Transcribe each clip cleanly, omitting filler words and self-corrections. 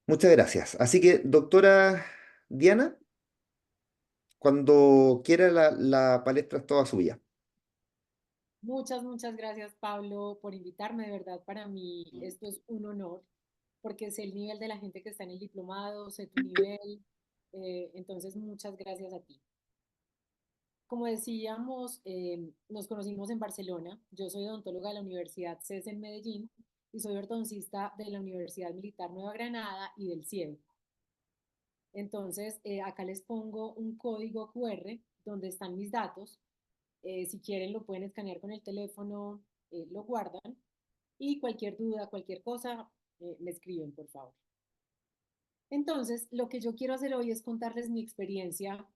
Muchas gracias. Así que, doctora Diana, cuando quiera la palestra es toda suya. Muchas gracias, Pablo, por invitarme. De verdad, para mí esto es un honor, porque sé el nivel de la gente que está en el diplomado, sé tu nivel. Entonces, muchas gracias a ti. Como decíamos, nos conocimos en Barcelona. Yo soy odontóloga de la Universidad CES en Medellín y soy ortodoncista de la Universidad Militar Nueva Granada y del CIEB. Entonces, acá les pongo un código QR donde están mis datos. Si quieren, lo pueden escanear con el teléfono, lo guardan y cualquier duda, cualquier cosa, me escriben, por favor. Entonces, lo que yo quiero hacer hoy es contarles mi experiencia,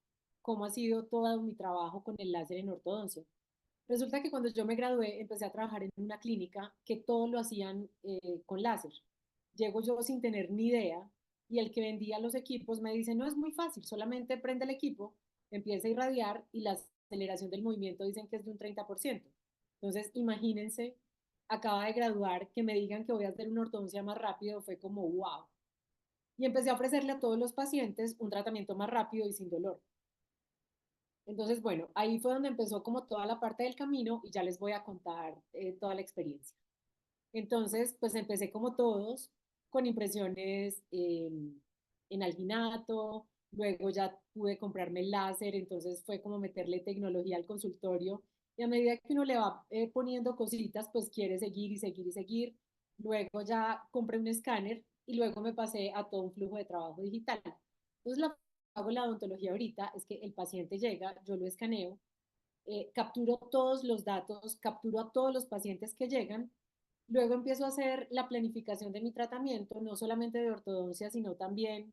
cómo ha sido todo mi trabajo con el láser en ortodoncia. Resulta que cuando yo me gradué, empecé a trabajar en una clínica que todo lo hacían con láser. Llego yo sin tener ni idea y el que vendía los equipos me dice, no, es muy fácil, solamente prende el equipo, empieza a irradiar y la aceleración del movimiento dicen que es de un 30%. Entonces, imagínense, acaba de graduar, que me digan que voy a hacer una ortodoncia más rápido, fue como wow. Y empecé a ofrecerle a todos los pacientes un tratamiento más rápido y sin dolor. Entonces, bueno, ahí fue donde empezó como toda la parte del camino y ya les voy a contar toda la experiencia. Entonces, pues empecé como todos, con impresiones en alginato, luego ya pude comprarme el láser, entonces fue como meterle tecnología al consultorio y a medida que uno le va poniendo cositas, pues quiere seguir y seguir y seguir. Luego ya compré un escáner y luego me pasé a todo un flujo de trabajo digital. Entonces, lo que hago la odontología ahorita es que el paciente llega, yo lo escaneo, capturo todos los datos, capturo a todos los pacientes que llegan. Luego empiezo a hacer la planificación de mi tratamiento, no solamente de ortodoncia, sino también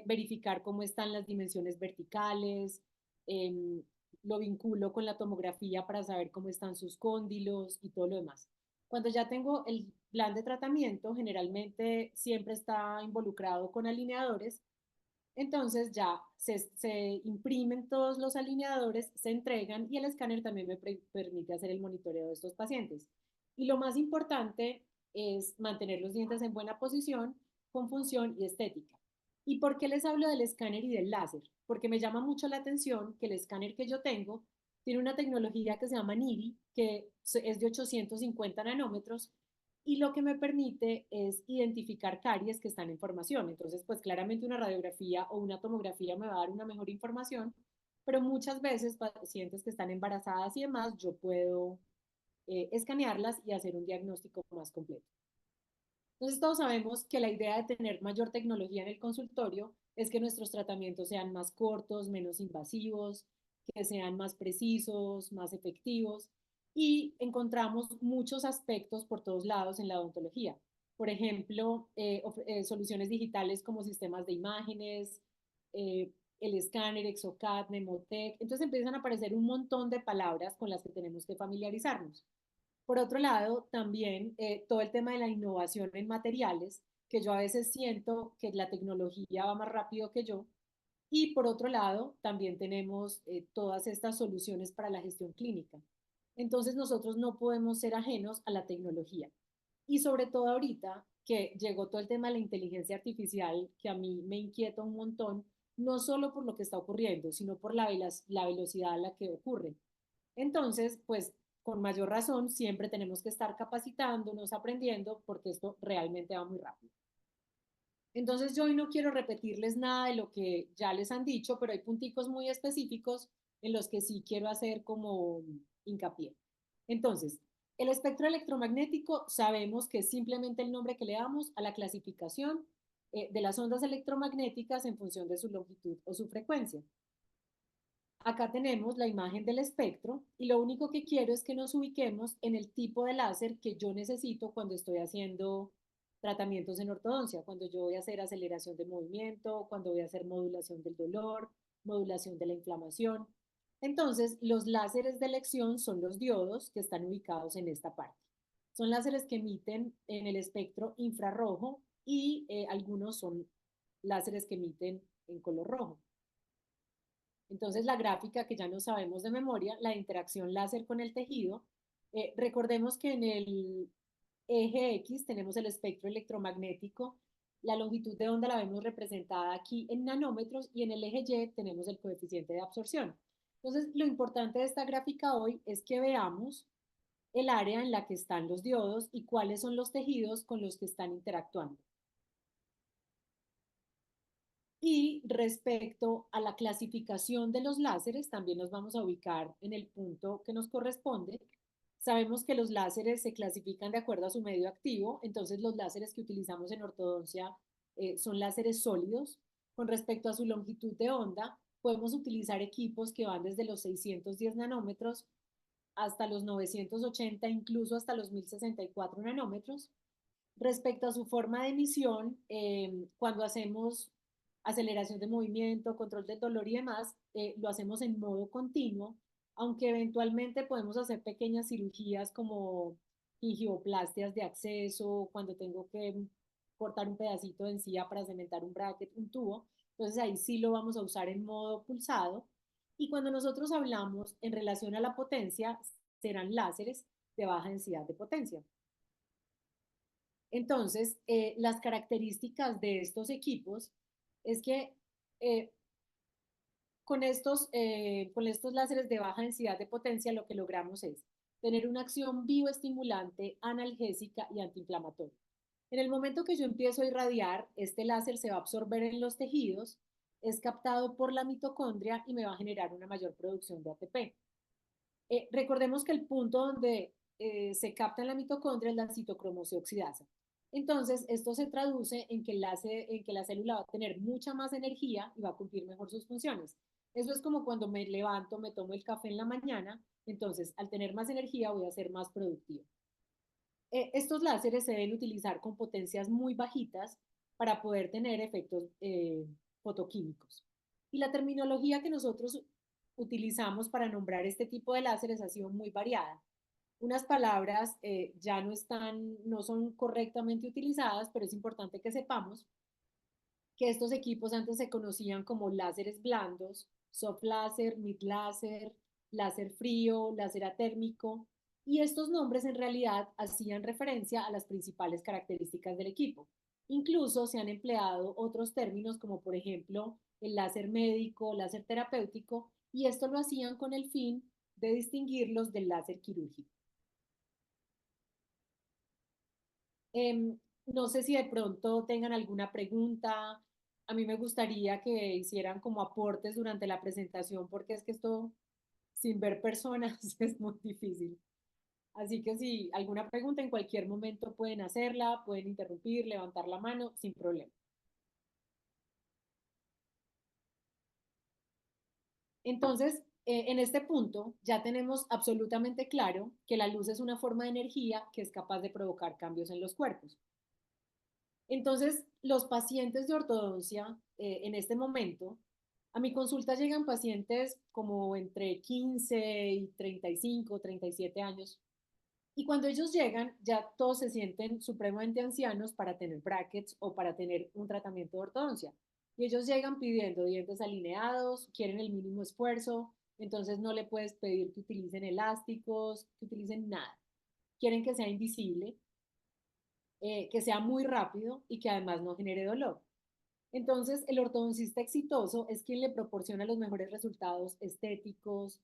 verificar cómo están las dimensiones verticales, eh, lo vinculo con la tomografía para saber cómo están sus cóndilos y todo lo demás. Cuando ya tengo el plan de tratamiento, generalmente siempre está involucrado con alineadores, entonces ya se imprimen todos los alineadores, se entregan y el escáner también me permite hacer el monitoreo de estos pacientes. Y lo más importante es mantener los dientes en buena posición, con función y estética. ¿Y por qué les hablo del escáner y del láser? Porque me llama mucho la atención que el escáner que yo tengo tiene una tecnología que se llama NIRI, que es de 850 nanómetros, y lo que me permite es identificar caries que están en formación. Entonces, pues claramente una radiografía o una tomografía me va a dar una mejor información, pero muchas veces pacientes que están embarazadas y demás, yo puedo escanearlas y hacer un diagnóstico más completo. Entonces, todos sabemos que la idea de tener mayor tecnología en el consultorio es que nuestros tratamientos sean más cortos, menos invasivos, que sean más precisos, más efectivos, y encontramos muchos aspectos por todos lados en la odontología. Por ejemplo, soluciones digitales como sistemas de imágenes, eh, el escáner, Exocad, Nemotec. Entonces empiezan a aparecer un montón de palabras con las que tenemos que familiarizarnos. Por otro lado, también todo el tema de la innovación en materiales, que yo a veces siento que la tecnología va más rápido que yo. Y por otro lado, también tenemos todas estas soluciones para la gestión clínica. Entonces nosotros no podemos ser ajenos a la tecnología. Y sobre todo ahorita que llegó todo el tema de la inteligencia artificial, que a mí me inquieta un montón, no solo por lo que está ocurriendo, sino por la velocidad a la que ocurre. Entonces, pues con mayor razón, siempre tenemos que estar capacitándonos, aprendiendo, porque esto realmente va muy rápido. Entonces, yo hoy no quiero repetirles nada de lo que ya les han dicho, pero hay punticos muy específicos en los que sí quiero hacer como hincapié. Entonces, el espectro electromagnético sabemos que es simplemente el nombre que le damos a la clasificación de las ondas electromagnéticas en función de su longitud o su frecuencia. Acá tenemos la imagen del espectro y lo único que quiero es que nos ubiquemos en el tipo de láser que yo necesito cuando estoy haciendo tratamientos en ortodoncia, cuando yo voy a hacer aceleración de movimiento, cuando voy a hacer modulación del dolor, modulación de la inflamación. Entonces, los láseres de elección son los diodos que están ubicados en esta parte. Son láseres que emiten en el espectro infrarrojo y algunos son láseres que emiten en color rojo. Entonces, la gráfica que ya no sabemos de memoria, la interacción láser con el tejido, recordemos que en el eje X tenemos el espectro electromagnético La longitud de onda la vemos representada aquí en nanómetros y en el eje Y tenemos el coeficiente de absorción. Entonces, lo importante de esta gráfica hoy es que veamos el área en la que están los diodos y cuáles son los tejidos con los que están interactuando. Y respecto a la clasificación de los láseres, también nos vamos a ubicar en el punto que nos corresponde. Sabemos que los láseres se clasifican de acuerdo a su medio activo, entonces los láseres que utilizamos en ortodoncia son láseres sólidos. Con respecto a su longitud de onda, podemos utilizar equipos que van desde los 610 nanómetros hasta los 980, incluso hasta los 1064 nanómetros. Respecto a su forma de emisión, cuando hacemos aceleración de movimiento, control del dolor y demás, lo hacemos en modo continuo, aunque eventualmente podemos hacer pequeñas cirugías como gingioplastias de acceso, cuando tengo que cortar un pedacito de encía para cementar un bracket, un tubo, entonces ahí sí lo vamos a usar en modo pulsado. Y cuando nosotros hablamos en relación a la potencia, serán láseres de baja densidad de potencia. Entonces, las características de estos equipos es que eh, con estos láseres de baja densidad de potencia lo que logramos es tener una acción bioestimulante, analgésica y antiinflamatoria. En el momento que yo empiezo a irradiar, este láser se va a absorber en los tejidos, es captado por la mitocondria y me va a generar una mayor producción de ATP. Recordemos que el punto donde se capta en la mitocondria es la citocromosioxidasa. Entonces, esto se traduce en que la célula va a tener mucha más energía y va a cumplir mejor sus funciones. Eso es como cuando me levanto, me tomo el café en la mañana, entonces al tener más energía voy a ser más productivo. Estos láseres se deben utilizar con potencias muy bajitas para poder tener efectos fotoquímicos. Y la terminología que nosotros utilizamos para nombrar este tipo de láseres ha sido muy variada. Unas palabras ya no son correctamente utilizadas, pero es importante que sepamos que estos equipos antes se conocían como láseres blandos, soft láser, mid láser, láser frío, láser atérmico, y estos nombres en realidad hacían referencia a las principales características del equipo. Incluso se han empleado otros términos como por ejemplo el láser médico, láser terapéutico, y esto lo hacían con el fin de distinguirlos del láser quirúrgico. No sé si de pronto tengan alguna pregunta. A mí me gustaría que hicieran como aportes durante la presentación porque es que esto sin ver personas es muy difícil. Así que si alguna pregunta en cualquier momento pueden hacerla, pueden interrumpir, levantar la mano sin problema. Entonces, en este punto ya tenemos absolutamente claro que la luz es una forma de energía que es capaz de provocar cambios en los cuerpos. Entonces, los pacientes de ortodoncia en este momento, a mi consulta llegan pacientes como entre 15 y 35, 37 años. Y cuando ellos llegan, ya todos se sienten supremamente ancianos para tener brackets o para tener un tratamiento de ortodoncia. Y ellos llegan pidiendo dientes alineados, quieren el mínimo esfuerzo, entonces no le puedes pedir que utilicen elásticos, que utilicen nada. Quieren que sea invisible, que sea muy rápido y que además no genere dolor. Entonces, el ortodoncista exitoso es quien le proporciona los mejores resultados estéticos,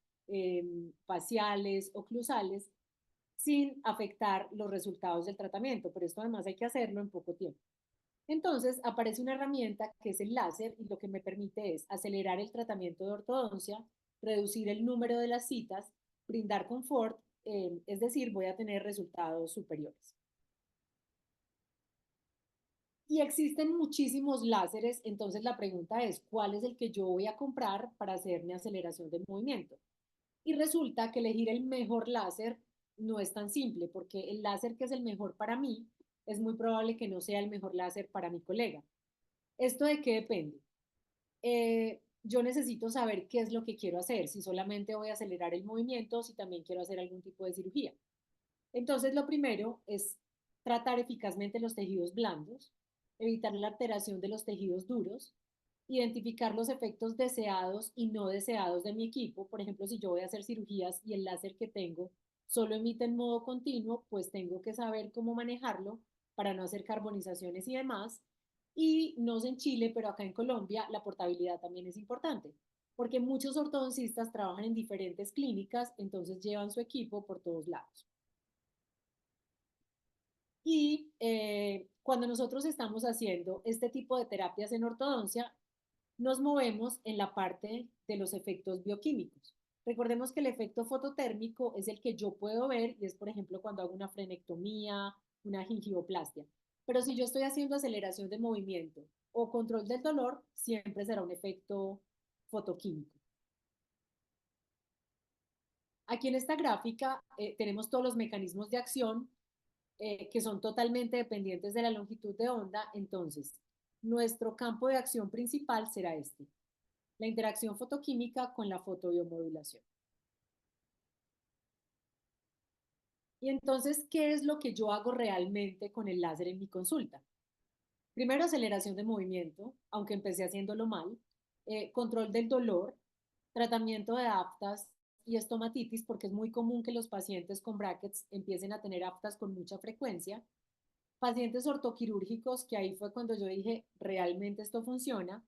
faciales, oclusales, sin afectar los resultados del tratamiento, pero esto además hay que hacerlo en poco tiempo. Entonces, aparece una herramienta que es el láser y lo que me permite es acelerar el tratamiento de ortodoncia, reducir el número de las citas, brindar confort, es decir, voy a tener resultados superiores. Y existen muchísimos láseres, entonces la pregunta es, ¿cuál es el que yo voy a comprar para hacer mi aceleración de movimiento? Y resulta que elegir el mejor láser no es tan simple, porque el láser que es el mejor para mí es muy probable que no sea el mejor láser para mi colega. ¿Esto de qué depende? Yo necesito saber qué es lo que quiero hacer, si solamente voy a acelerar el movimiento, si también quiero hacer algún tipo de cirugía. Entonces, lo primero es tratar eficazmente los tejidos blandos, evitar la alteración de los tejidos duros, identificar los efectos deseados y no deseados de mi equipo. Por ejemplo, si yo voy a hacer cirugías y el láser que tengo solo emite en modo continuo, pues tengo que saber cómo manejarlo para no hacer carbonizaciones y demás. Y no sé en Chile, pero acá en Colombia la portabilidad también es importante, porque muchos ortodoncistas trabajan en diferentes clínicas, entonces llevan su equipo por todos lados. Y cuando nosotros estamos haciendo este tipo de terapias en ortodoncia, nos movemos en la parte de los efectos bioquímicos. Recordemos que el efecto fototérmico es el que yo puedo ver y es, por ejemplo, cuando hago una frenectomía, una gingivoplastia. Pero si yo estoy haciendo aceleración de movimiento o control del dolor, siempre será un efecto fotoquímico. Aquí en esta gráfica tenemos todos los mecanismos de acción que son totalmente dependientes de la longitud de onda. Entonces, nuestro campo de acción principal será este, la interacción fotoquímica con la fotobiomodulación. Y entonces, ¿qué es lo que yo hago realmente con el láser en mi consulta? Primero, aceleración de movimiento, aunque empecé haciéndolo mal, control del dolor, tratamiento de aftas y estomatitis, porque es muy común que los pacientes con brackets empiecen a tener aftas con mucha frecuencia. Pacientes ortoquirúrgicos, que ahí fue cuando yo dije, realmente esto funciona.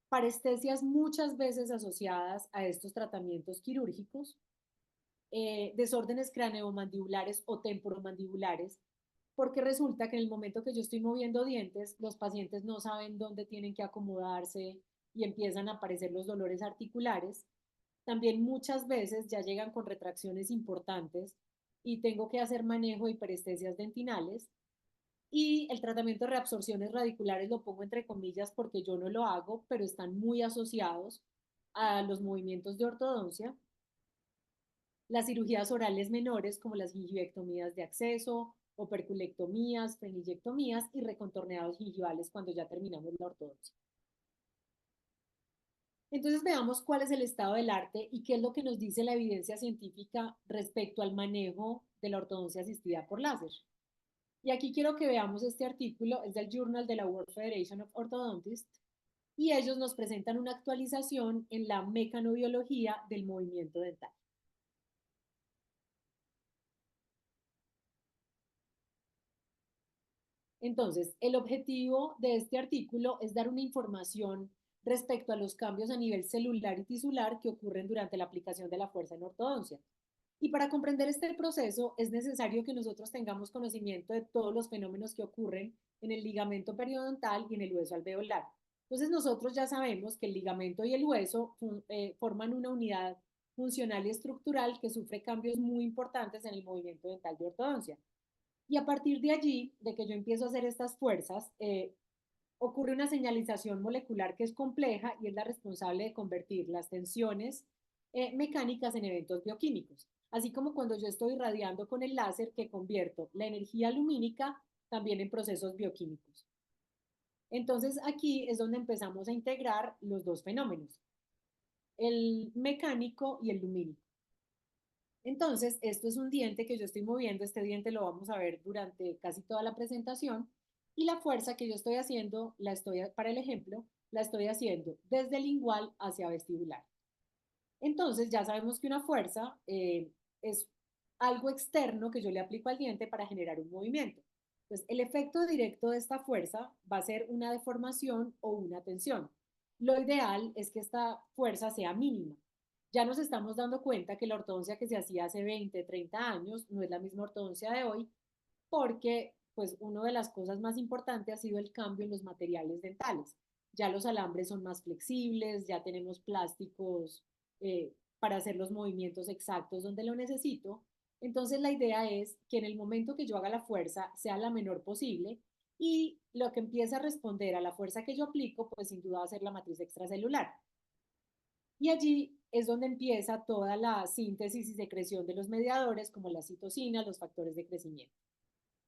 Parestesias muchas veces asociadas a estos tratamientos quirúrgicos, desórdenes craneomandibulares o temporomandibulares, porque resulta que en el momento que yo estoy moviendo dientes, los pacientes no saben dónde tienen que acomodarse y empiezan a aparecer los dolores articulares. También muchas veces ya llegan con retracciones importantes y tengo que hacer manejo de hiperestesias dentinales. Y el tratamiento de reabsorciones radiculares lo pongo entre comillas porque yo no lo hago, pero están muy asociados a los movimientos de ortodoncia. Las cirugías orales menores, como las gingivectomías de acceso, operculectomías, frenillectomías y recontorneados gingivales cuando ya terminamos la ortodoncia. Entonces veamos cuál es el estado del arte y qué es lo que nos dice la evidencia científica respecto al manejo de la ortodoncia asistida por láser. Y aquí quiero que veamos este artículo, es del Journal de la World Federation of Orthodontists, y ellos nos presentan una actualización en la mecanobiología del movimiento dental. Entonces, el objetivo de este artículo es dar una información respecto a los cambios a nivel celular y tisular que ocurren durante la aplicación de la fuerza en ortodoncia. Y para comprender este proceso es necesario que nosotros tengamos conocimiento de todos los fenómenos que ocurren en el ligamento periodontal y en el hueso alveolar. Entonces nosotros ya sabemos que el ligamento y el hueso forman una unidad funcional y estructural que sufre cambios muy importantes en el movimiento dental de ortodoncia. Y a partir de allí, de que yo empiezo a hacer estas fuerzas, ocurre una señalización molecular que es compleja y es la responsable de convertir las tensiones mecánicas en eventos bioquímicos. Así como cuando yo estoy irradiando con el láser que convierto la energía lumínica también en procesos bioquímicos. Entonces aquí es donde empezamos a integrar los dos fenómenos, el mecánico y el lumínico. Entonces, esto es un diente que yo estoy moviendo, este diente lo vamos a ver durante casi toda la presentación y la fuerza que yo estoy haciendo, para el ejemplo, la estoy haciendo desde lingual hacia vestibular. Entonces, ya sabemos que una fuerza es algo externo que yo le aplico al diente para generar un movimiento. Entonces, el efecto directo de esta fuerza va a ser una deformación o una tensión. Lo ideal es que esta fuerza sea mínima. Ya nos estamos dando cuenta que la ortodoncia que se hacía hace 20, 30 años no es la misma ortodoncia de hoy, porque pues una de las cosas más importantes ha sido el cambio en los materiales dentales. Ya los alambres son más flexibles, ya tenemos plásticos para hacer los movimientos exactos donde lo necesito. Entonces la idea es que en el momento que yo haga la fuerza sea la menor posible y lo que empieza a responder a la fuerza que yo aplico, pues sin duda va a ser la matriz extracelular. Y allí es donde empieza toda la síntesis y secreción de los mediadores como la citocina, los factores de crecimiento.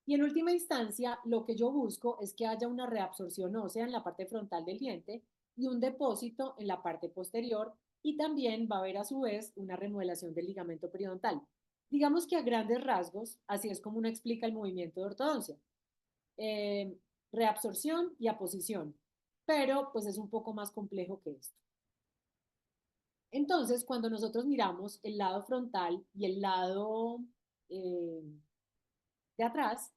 Y en última instancia, lo que yo busco es que haya una reabsorción ósea en la parte frontal del diente y un depósito en la parte posterior y también va a haber a su vez una remodelación del ligamento periodontal. Digamos que a grandes rasgos, así es como uno explica el movimiento de ortodoncia. Eh, Reabsorción y aposición, pero pues es un poco más complejo que esto. Entonces, cuando nosotros miramos el lado frontal y el lado eh, de atrás,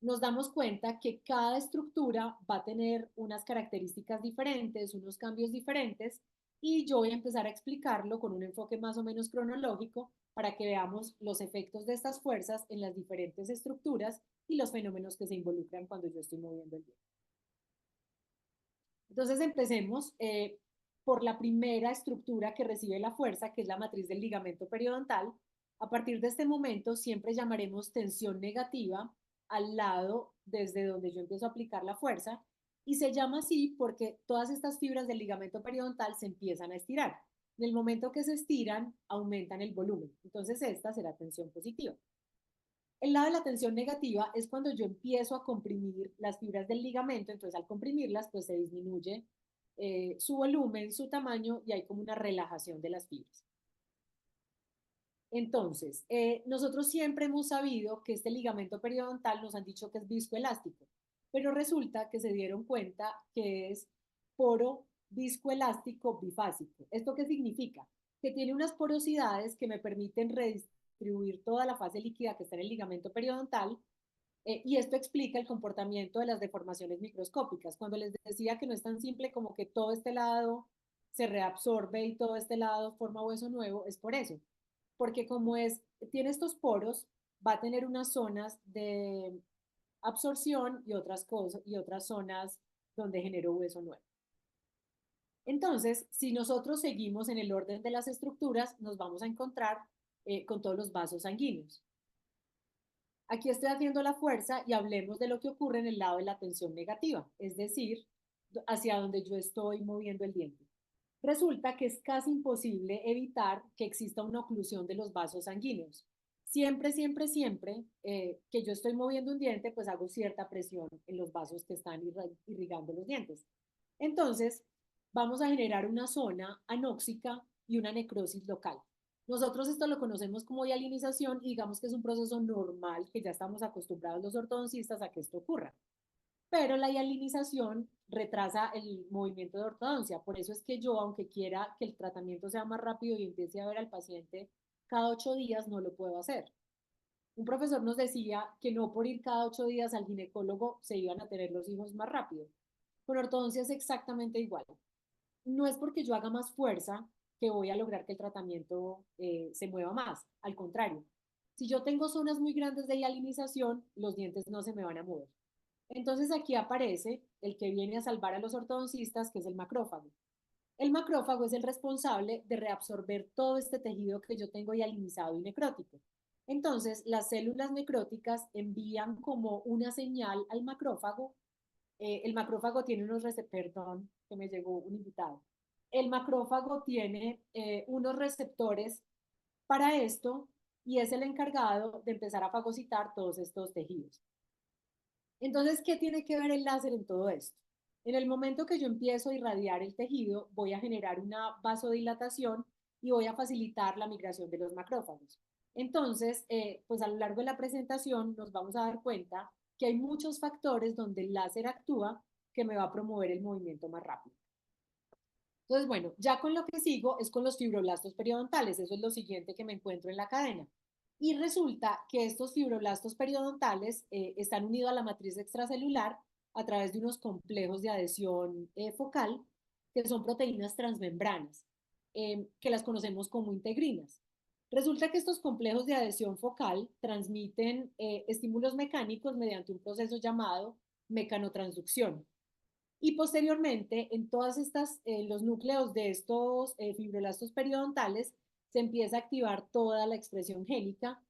nos damos cuenta que cada estructura va a tener unas características diferentes, unos cambios diferentes, y yo voy a empezar a explicarlo con un enfoque más o menos cronológico para que veamos los efectos de estas fuerzas en las diferentes estructuras y los fenómenos que se involucran cuando yo estoy moviendo el viento. Entonces empecemos por la primera estructura que recibe la fuerza, que es la matriz del ligamento periodontal. A partir de este momento siempre llamaremos tensión negativa al lado desde donde yo empiezo a aplicar la fuerza, y se llama así porque todas estas fibras del ligamento periodontal se empiezan a estirar. En el momento que se estiran, aumentan el volumen. Entonces esta será tensión positiva. El lado de la tensión negativa es cuando yo empiezo a comprimir las fibras del ligamento. Entonces al comprimirlas pues se disminuye su volumen, su tamaño, y hay como una relajación de las fibras. Entonces, nosotros siempre hemos sabido que este ligamento periodontal nos han dicho que es viscoelástico, pero resulta que se dieron cuenta que es poro viscoelástico bifásico. ¿Esto qué significa? Que tiene unas porosidades que me permiten redistribuir toda la fase líquida que está en el ligamento periodontal, y esto explica el comportamiento de las deformaciones microscópicas. Cuando les decía que no es tan simple como que todo este lado se reabsorbe y todo este lado forma hueso nuevo, es por eso. Porque como tiene estos poros, va a tener unas zonas de absorción y otras cosas y otras zonas donde generó hueso nuevo. Entonces, si nosotros seguimos en el orden de las estructuras, nos vamos a encontrar con todos los vasos sanguíneos. Aquí estoy haciendo la fuerza y hablemos de lo que ocurre en el lado de la tensión negativa, es decir, hacia donde yo estoy moviendo el diente. Resulta que es casi imposible evitar que exista una oclusión de los vasos sanguíneos. Siempre, siempre, siempre que yo estoy moviendo un diente, pues hago cierta presión en los vasos que están irrigando los dientes. Entonces, vamos a generar una zona anóxica y una necrosis local. Nosotros esto lo conocemos como hialinización y digamos que es un proceso normal que ya estamos acostumbrados los ortodoncistas a que esto ocurra. Pero la hialinización retrasa el movimiento de ortodoncia. Por eso es que yo, aunque quiera que el tratamiento sea más rápido y empiece a ver al paciente cada 8 días, no lo puedo hacer. Un profesor nos decía que no por ir cada 8 días al ginecólogo se iban a tener los hijos más rápido. Con ortodoncia es exactamente igual. No es porque yo haga más fuerza que voy a lograr que el tratamiento se mueva más. Al contrario, si yo tengo zonas muy grandes de hialinización, los dientes no se me van a mover. Entonces aquí aparece el que viene a salvar a los ortodoncistas, que es el macrófago. El macrófago es el responsable de reabsorber todo este tejido que yo tengo hialinizado y necrótico. Entonces, las células necróticas envían como una señal al macrófago. El macrófago tiene unos receptores, perdón, que me llegó un invitado. El macrófago tiene unos receptores para esto y es el encargado de empezar a fagocitar todos estos tejidos. Entonces, ¿qué tiene que ver el láser en todo esto? En el momento que yo empiezo a irradiar el tejido, voy a generar una vasodilatación y voy a facilitar la migración de los macrófagos. Entonces, pues a lo largo de la presentación nos vamos a dar cuenta que hay muchos factores donde el láser actúa que me va a promover el movimiento más rápido. Entonces, bueno, ya con lo que sigo es con los fibroblastos periodontales. Eso es lo siguiente que me encuentro en la cadena. Y resulta que estos fibroblastos periodontales están unidos a la matriz extracelular a través de unos complejos de adhesión focal, que son proteínas transmembranas, que las conocemos como integrinas. Resulta que estos complejos de adhesión focal transmiten estímulos mecánicos mediante un proceso llamado mecanotransducción. Y posteriormente, en todas estas, los núcleos de estos fibroblastos periodontales, se empieza a activar toda la expresión génica,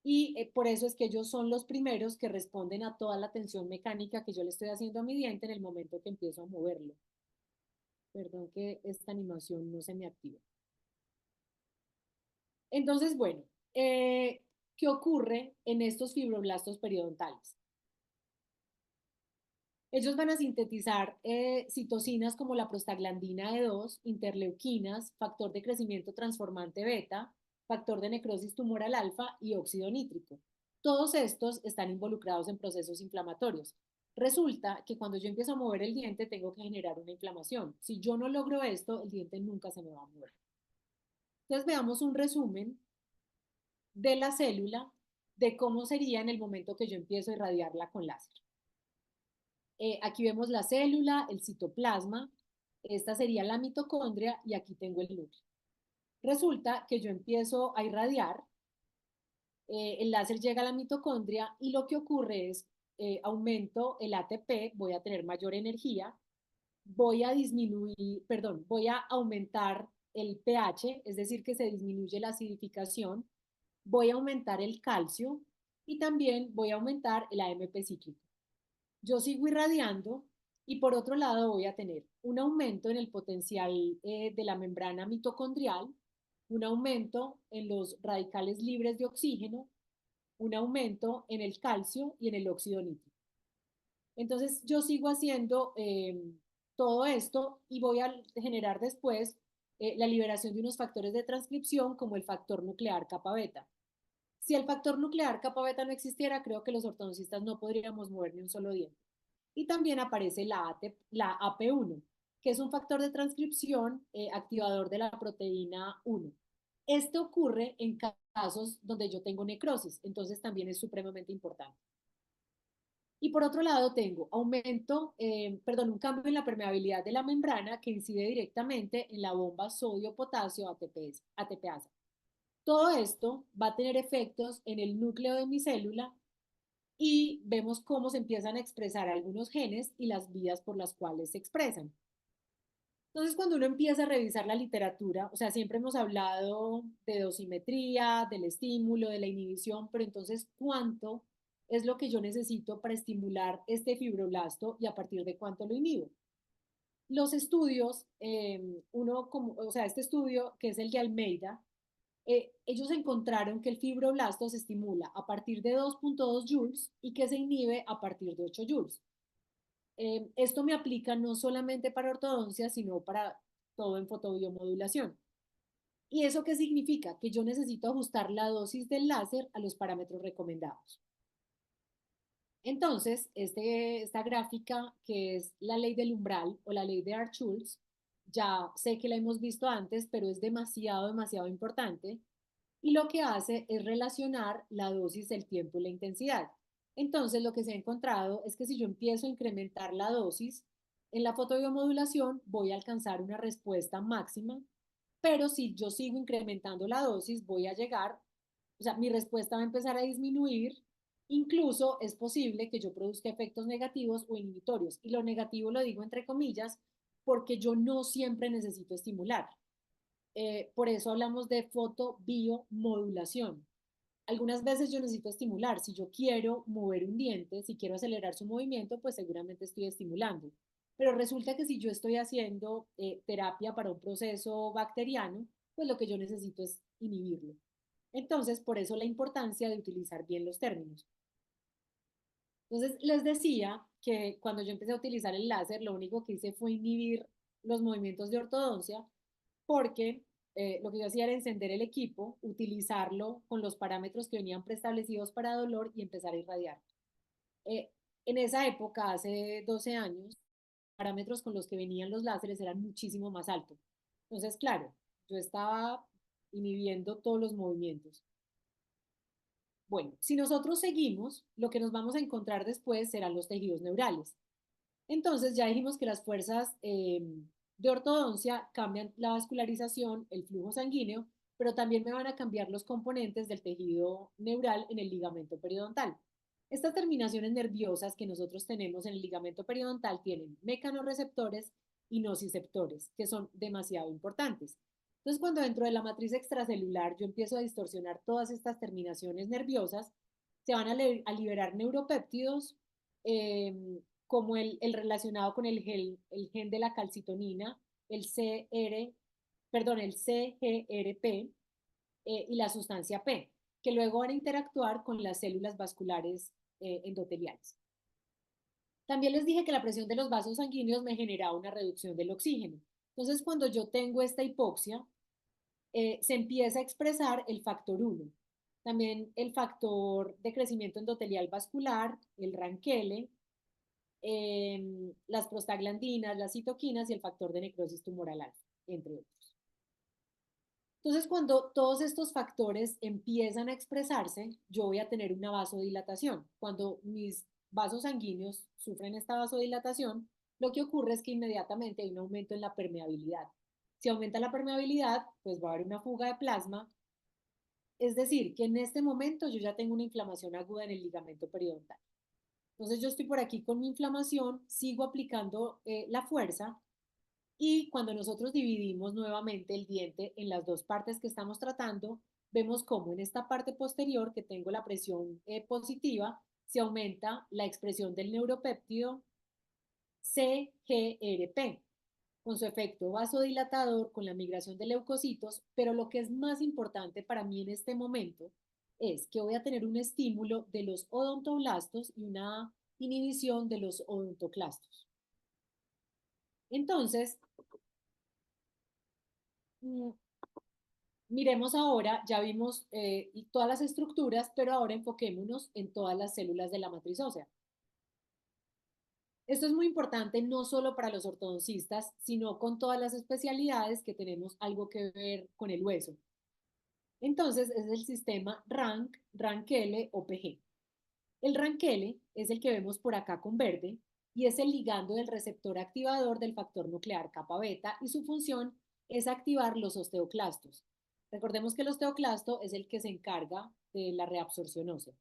y por eso es que ellos son los primeros que responden a toda la tensión mecánica que yo le estoy haciendo a mi diente en el momento que empiezo a moverlo. Perdón que esta animación no se me activa. Entonces, bueno, ¿qué ocurre en estos fibroblastos periodontales? Ellos van a sintetizar citocinas como la prostaglandina E2, interleuquinas, factor de crecimiento transformante beta, factor de necrosis tumoral alfa y óxido nítrico. Todos estos están involucrados en procesos inflamatorios. Resulta que cuando yo empiezo a mover el diente tengo que generar una inflamación. Si yo no logro esto, el diente nunca se me va a mover. Entonces veamos un resumen de la célula de cómo sería en el momento que yo empiezo a irradiarla con láser. Aquí vemos la célula, el citoplasma, esta sería la mitocondria y aquí tengo el núcleo. Resulta que yo empiezo a irradiar, el láser llega a la mitocondria y lo que ocurre es aumento el ATP, voy a tener mayor energía, voy a disminuir, perdón, voy a aumentar el pH, es decir, que se disminuye la acidificación, voy a aumentar el calcio y también voy a aumentar el AMP cíclico. Yo sigo irradiando y por otro lado voy a tener un aumento en el potencial de la membrana mitocondrial, un aumento en los radicales libres de oxígeno, un aumento en el calcio y en el óxido nítrico. Entonces yo sigo haciendo todo esto y voy a generar después la liberación de unos factores de transcripción como el factor nuclear kappa beta. Si el factor nuclear kappa beta no existiera, creo que los ortodoncistas no podríamos mover ni un solo diente. Y también aparece la AP1, que es un factor de transcripción activador de la proteína 1. Esto ocurre en casos donde yo tengo necrosis, entonces también es supremamente importante. Y por otro lado tengo un cambio en la permeabilidad de la membrana que incide directamente en la bomba sodio-potasio ATPasa. Todo esto va a tener efectos en el núcleo de mi célula y vemos cómo se empiezan a expresar algunos genes y las vías por las cuales se expresan. Entonces, cuando uno empieza a revisar la literatura, o sea, siempre hemos hablado de dosimetría, del estímulo, de la inhibición, pero entonces, ¿cuánto es lo que yo necesito para estimular este fibroblasto y a partir de cuánto lo inhibo? Los estudios, este estudio que es el de Almeida, ellos encontraron que el fibroblasto se estimula a partir de 2.2 joules y que se inhibe a partir de 8 joules. Esto me aplica no solamente para ortodoncia, sino para todo en fotobiomodulación. ¿Y eso qué significa? Que yo necesito ajustar la dosis del láser a los parámetros recomendados. Entonces, esta gráfica, que es la ley del umbral o la ley de Archulz, ya sé que la hemos visto antes, pero es demasiado, demasiado importante. Y lo que hace es relacionar la dosis, el tiempo y la intensidad. Entonces, lo que se ha encontrado es que si yo empiezo a incrementar la dosis, en la fotobiomodulación voy a alcanzar una respuesta máxima, pero si yo sigo incrementando la dosis, voy a llegar, o sea, mi respuesta va a empezar a disminuir. Incluso es posible que yo produzca efectos negativos o inhibitorios. Y lo negativo lo digo entre comillas, porque yo no siempre necesito estimular. Por eso hablamos de fotobiomodulación. Algunas veces yo necesito estimular. Si yo quiero mover un diente, si quiero acelerar su movimiento, pues seguramente estoy estimulando. Pero resulta que si yo estoy haciendo terapia para un proceso bacteriano, pues lo que yo necesito es inhibirlo. Entonces, por eso la importancia de utilizar bien los términos. Entonces, les decía que cuando yo empecé a utilizar el láser, lo único que hice fue inhibir los movimientos de ortodoncia porque lo que yo hacía era encender el equipo, utilizarlo con los parámetros que venían preestablecidos para dolor y empezar a irradiar. Eh, en esa época, hace 12 años, parámetros con los que venían los láseres eran muchísimo más altos. Entonces, claro, yo estaba inhibiendo todos los movimientos. Bueno, si nosotros seguimos, lo que nos vamos a encontrar después serán los tejidos neurales. Entonces ya dijimos que las fuerzas de ortodoncia cambian la vascularización, el flujo sanguíneo, pero también me van a cambiar los componentes del tejido neural en el ligamento periodontal. Estas terminaciones nerviosas que nosotros tenemos en el ligamento periodontal tienen mecanorreceptores y nociceptores, que son demasiado importantes. Entonces, cuando dentro de la matriz extracelular yo empiezo a distorsionar todas estas terminaciones nerviosas, se van a liberar neuropéptidos, como el relacionado con el gen de la calcitonina, el CGRP y la sustancia P, que luego van a interactuar con las células vasculares endoteliales. También les dije que la presión de los vasos sanguíneos me generaba una reducción del oxígeno. Entonces, cuando yo tengo esta hipoxia, se empieza a expresar el factor 1. También el factor de crecimiento endotelial vascular, el ranquele, las prostaglandinas, las citoquinas y el factor de necrosis tumoral alfa, entre otros. Entonces, cuando todos estos factores empiezan a expresarse, yo voy a tener una vasodilatación. Cuando mis vasos sanguíneos sufren esta vasodilatación, lo que ocurre es que inmediatamente hay un aumento en la permeabilidad. Si aumenta la permeabilidad, pues va a haber una fuga de plasma. Es decir, que en este momento yo ya tengo una inflamación aguda en el ligamento periodontal. Entonces yo estoy por aquí con mi inflamación, sigo aplicando la fuerza y cuando nosotros dividimos nuevamente el diente en las dos partes que estamos tratando, vemos cómo en esta parte posterior que tengo la presión positiva, se aumenta la expresión del neuropéptido CGRP, con su efecto vasodilatador, con la migración de leucocitos, pero lo que es más importante para mí en este momento es que voy a tener un estímulo de los odontoblastos y una inhibición de los odontoclastos. Entonces, mm, miremos ahora, ya vimos todas las estructuras, pero ahora enfoquémonos en todas las células de la matriz ósea. Esto es muy importante no solo para los ortodoncistas, sino con todas las especialidades que tenemos algo que ver con el hueso. Entonces, es el sistema RANK, RANKL o PG. El RANKL es el que vemos por acá con verde y es el ligando del receptor activador del factor nuclear kappa beta y su función es activar los osteoclastos. Recordemos que el osteoclasto es el que se encarga de la reabsorción ósea.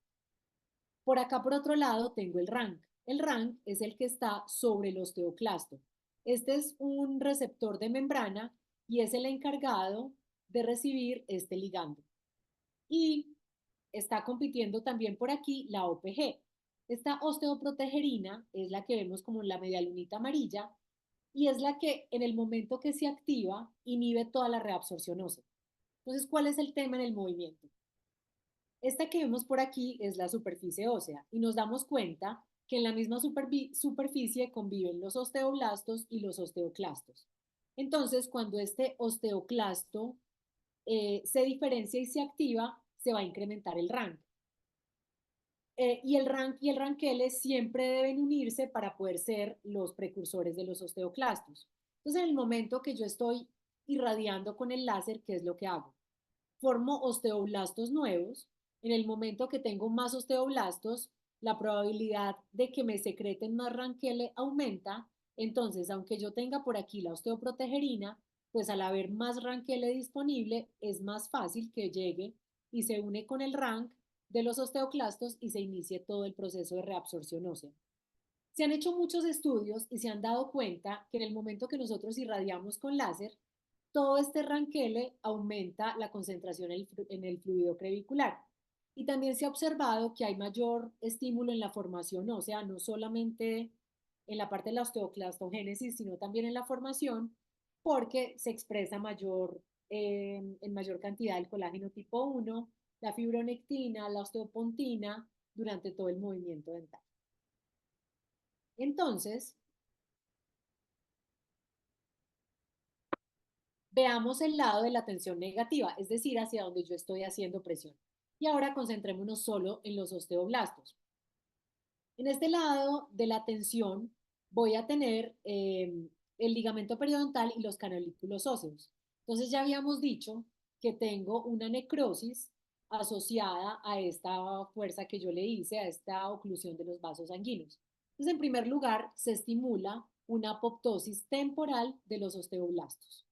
Por acá, por otro lado, tengo el RANK. El RANK es el que está sobre el osteoclasto. Este es un receptor de membrana y es el encargado de recibir este ligando. Y está compitiendo también por aquí la OPG. Esta osteoprotegerina es la que vemos como la media lunita amarilla y es la que en el momento que se activa inhibe toda la reabsorción ósea. Entonces, ¿cuál es el tema en el movimiento? Esta que vemos por aquí es la superficie ósea y nos damos cuenta que en la misma superficie conviven los osteoblastos y los osteoclastos. Entonces, cuando este osteoclasto se diferencia y se activa, se va a incrementar el rank. Y el rank y el ranquele siempre deben unirse para poder ser los precursores de los osteoclastos. Entonces, en el momento que yo estoy irradiando con el láser, ¿qué es lo que hago? Formo osteoblastos nuevos. En el momento que tengo más osteoblastos, la probabilidad de que me secreten más ranquele aumenta. Entonces, aunque yo tenga por aquí la osteoprotegerina, pues al haber más ranquele disponible, es más fácil que llegue y se une con el rank de los osteoclastos y se inicie todo el proceso de reabsorción ósea. Se han hecho muchos estudios y se han dado cuenta que en el momento que nosotros irradiamos con láser, todo este ranquele aumenta la concentración en el fluido crevicular. Y también se ha observado que hay mayor estímulo en la formación ósea, no solamente en la parte de la osteoclastogénesis, sino también en la formación, porque se expresa en mayor cantidad el colágeno tipo 1, la fibronectina, la osteopontina durante todo el movimiento dental. Entonces, veamos el lado de la tensión negativa, es decir, hacia donde yo estoy haciendo presión. Y ahora concentrémonos solo en los osteoblastos. En este lado de la tensión voy a tener el ligamento periodontal y los canalículos óseos. Entonces ya habíamos dicho que tengo una necrosis asociada a esta fuerza que yo le hice, a esta oclusión de los vasos sanguíneos. Entonces, en primer lugar, se estimula una apoptosis temporal de los osteoblastos.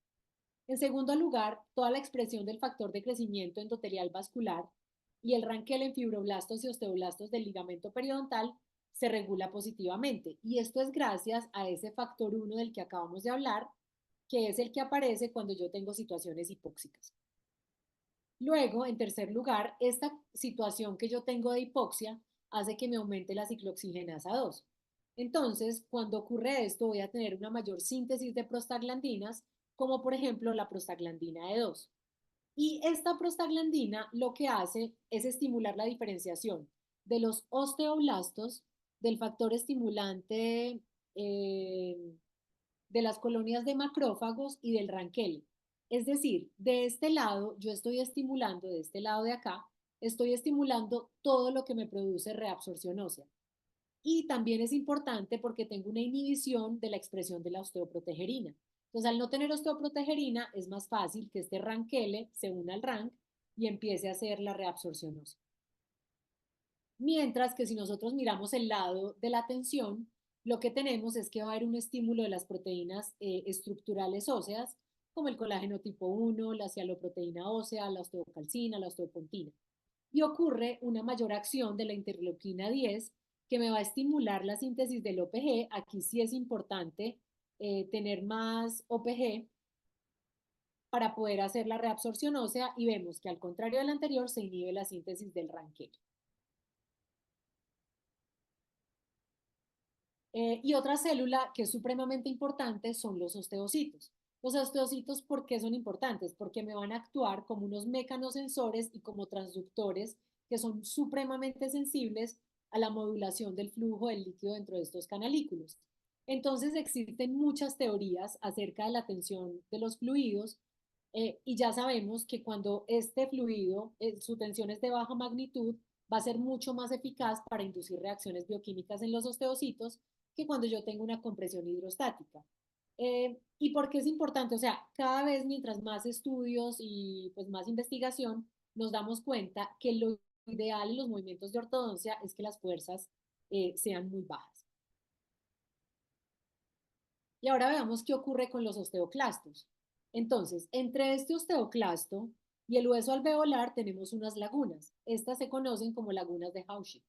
En segundo lugar, toda la expresión del factor de crecimiento endotelial vascular y el ranquel en fibroblastos y osteoblastos del ligamento periodontal se regula positivamente. Y esto es gracias a ese factor 1 del que acabamos de hablar, que es el que aparece cuando yo tengo situaciones hipóxicas. Luego, en tercer lugar, esta situación que yo tengo de hipoxia hace que me aumente la ciclooxigenasa 2. Entonces, cuando ocurre esto, voy a tener una mayor síntesis de prostaglandinas, como por ejemplo la prostaglandina E2. Y esta prostaglandina lo que hace es estimular la diferenciación de los osteoblastos, del factor estimulante de las colonias de macrófagos y del ranquel. Es decir, de este lado yo estoy estimulando, de este lado de acá, estoy estimulando todo lo que me produce reabsorción ósea. Y también es importante porque tengo una inhibición de la expresión de la osteoprotegerina. Entonces, al no tener osteoprotegerina, es más fácil que este ranquele se una al rank y empiece a hacer la reabsorción ósea. Mientras que si nosotros miramos el lado de la tensión, lo que tenemos es que va a haber un estímulo de las proteínas estructurales óseas, como el colágeno tipo 1, la cialoproteína ósea, la osteocalcina, la osteopontina. Y ocurre una mayor acción de la interleuquina 10 que me va a estimular la síntesis del OPG. Aquí sí es importante tener más OPG para poder hacer la reabsorción ósea y vemos que al contrario del anterior se inhibe la síntesis del ranquel. Y otra célula que es supremamente importante son los osteocitos. Los osteocitos, ¿por qué son importantes? Porque me van a actuar como unos mecanosensores y como transductores que son supremamente sensibles a la modulación del flujo del líquido dentro de estos canalículos. Entonces existen muchas teorías acerca de la tensión de los fluidos y ya sabemos que cuando este fluido, su tensión es de baja magnitud, va a ser mucho más eficaz para inducir reacciones bioquímicas en los osteocitos que cuando yo tengo una compresión hidrostática. ¿Y por qué es importante? O sea, cada vez mientras más estudios y pues más investigación, nos damos cuenta que lo ideal en los movimientos de ortodoncia es que las fuerzas sean muy bajas. Y ahora veamos qué ocurre con los osteoclastos. Entonces, entre este osteoclasto y el hueso alveolar tenemos unas lagunas. Estas se conocen como lagunas de Hauschildt.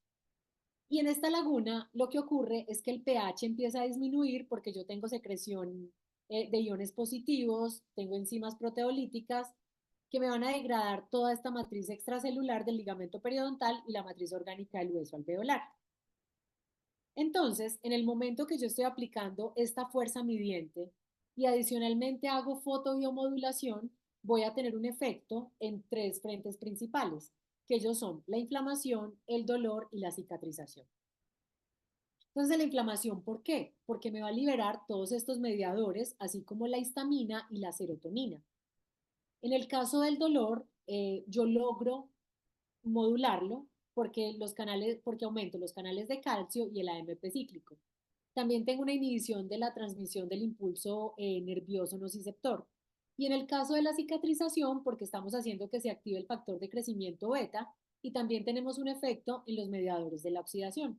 Y en esta laguna lo que ocurre es que el pH empieza a disminuir porque yo tengo secreción de iones positivos, tengo enzimas proteolíticas que me van a degradar toda esta matriz extracelular del ligamento periodontal y la matriz orgánica del hueso alveolar. Entonces, en el momento que yo estoy aplicando esta fuerza midiente y adicionalmente hago fotobiomodulación, voy a tener un efecto en tres frentes principales, que ellos son la inflamación, el dolor y la cicatrización. Entonces, la inflamación, ¿por qué? Porque me va a liberar todos estos mediadores, así como la histamina y la serotonina. En el caso del dolor, yo logro modularlo porque aumento los canales de calcio y el AMP cíclico. También tengo una inhibición de la transmisión del impulso nervioso nociceptor. Y en el caso de la cicatrización, porque estamos haciendo que se active el factor de crecimiento beta y también tenemos un efecto en los mediadores de la oxidación.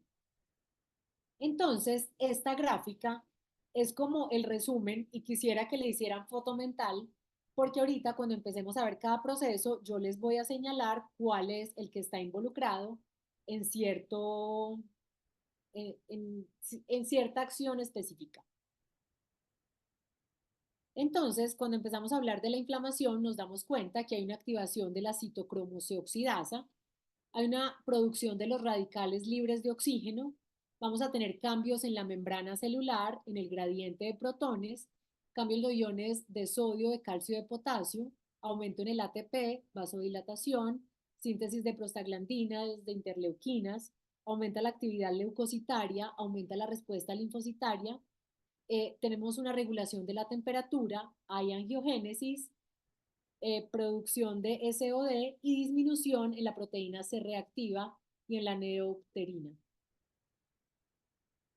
Entonces, esta gráfica es como el resumen y quisiera que le hicieran foto mental, porque ahorita cuando empecemos a ver cada proceso, yo les voy a señalar cuál es el que está involucrado en, cierto, en, en cierta acción específica. Entonces, cuando empezamos a hablar de la inflamación, nos damos cuenta que hay una activación de la citocromoseoxidasa, hay una producción de los radicales libres de oxígeno, vamos a tener cambios en la membrana celular, en el gradiente de protones, cambios de iones de sodio, de calcio y de potasio, aumento en el ATP, vasodilatación, síntesis de prostaglandinas, de interleuquinas, aumenta la actividad leucocitaria, aumenta la respuesta linfocitaria, tenemos una regulación de la temperatura, hay angiogénesis, producción de SOD y disminución en la proteína C reactiva y en la neopterina.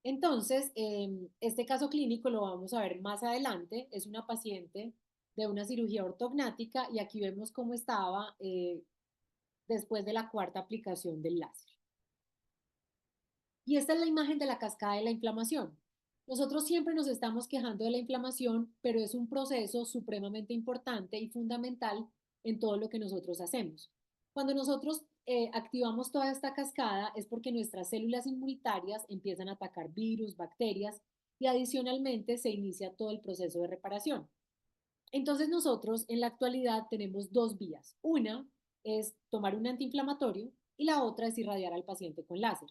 Entonces, este caso clínico lo vamos a ver más adelante. Es una paciente de una cirugía ortognática y aquí vemos cómo estaba después de la cuarta aplicación del láser. Y esta es la imagen de la cascada de la inflamación. Nosotros siempre nos estamos quejando de la inflamación, pero es un proceso supremamente importante y fundamental en todo lo que nosotros hacemos. Cuando nosotros activamos toda esta cascada es porque nuestras células inmunitarias empiezan a atacar virus, bacterias y adicionalmente se inicia todo el proceso de reparación. Entonces nosotros en la actualidad tenemos dos vías. Una es tomar un antiinflamatorio y la otra es irradiar al paciente con láser.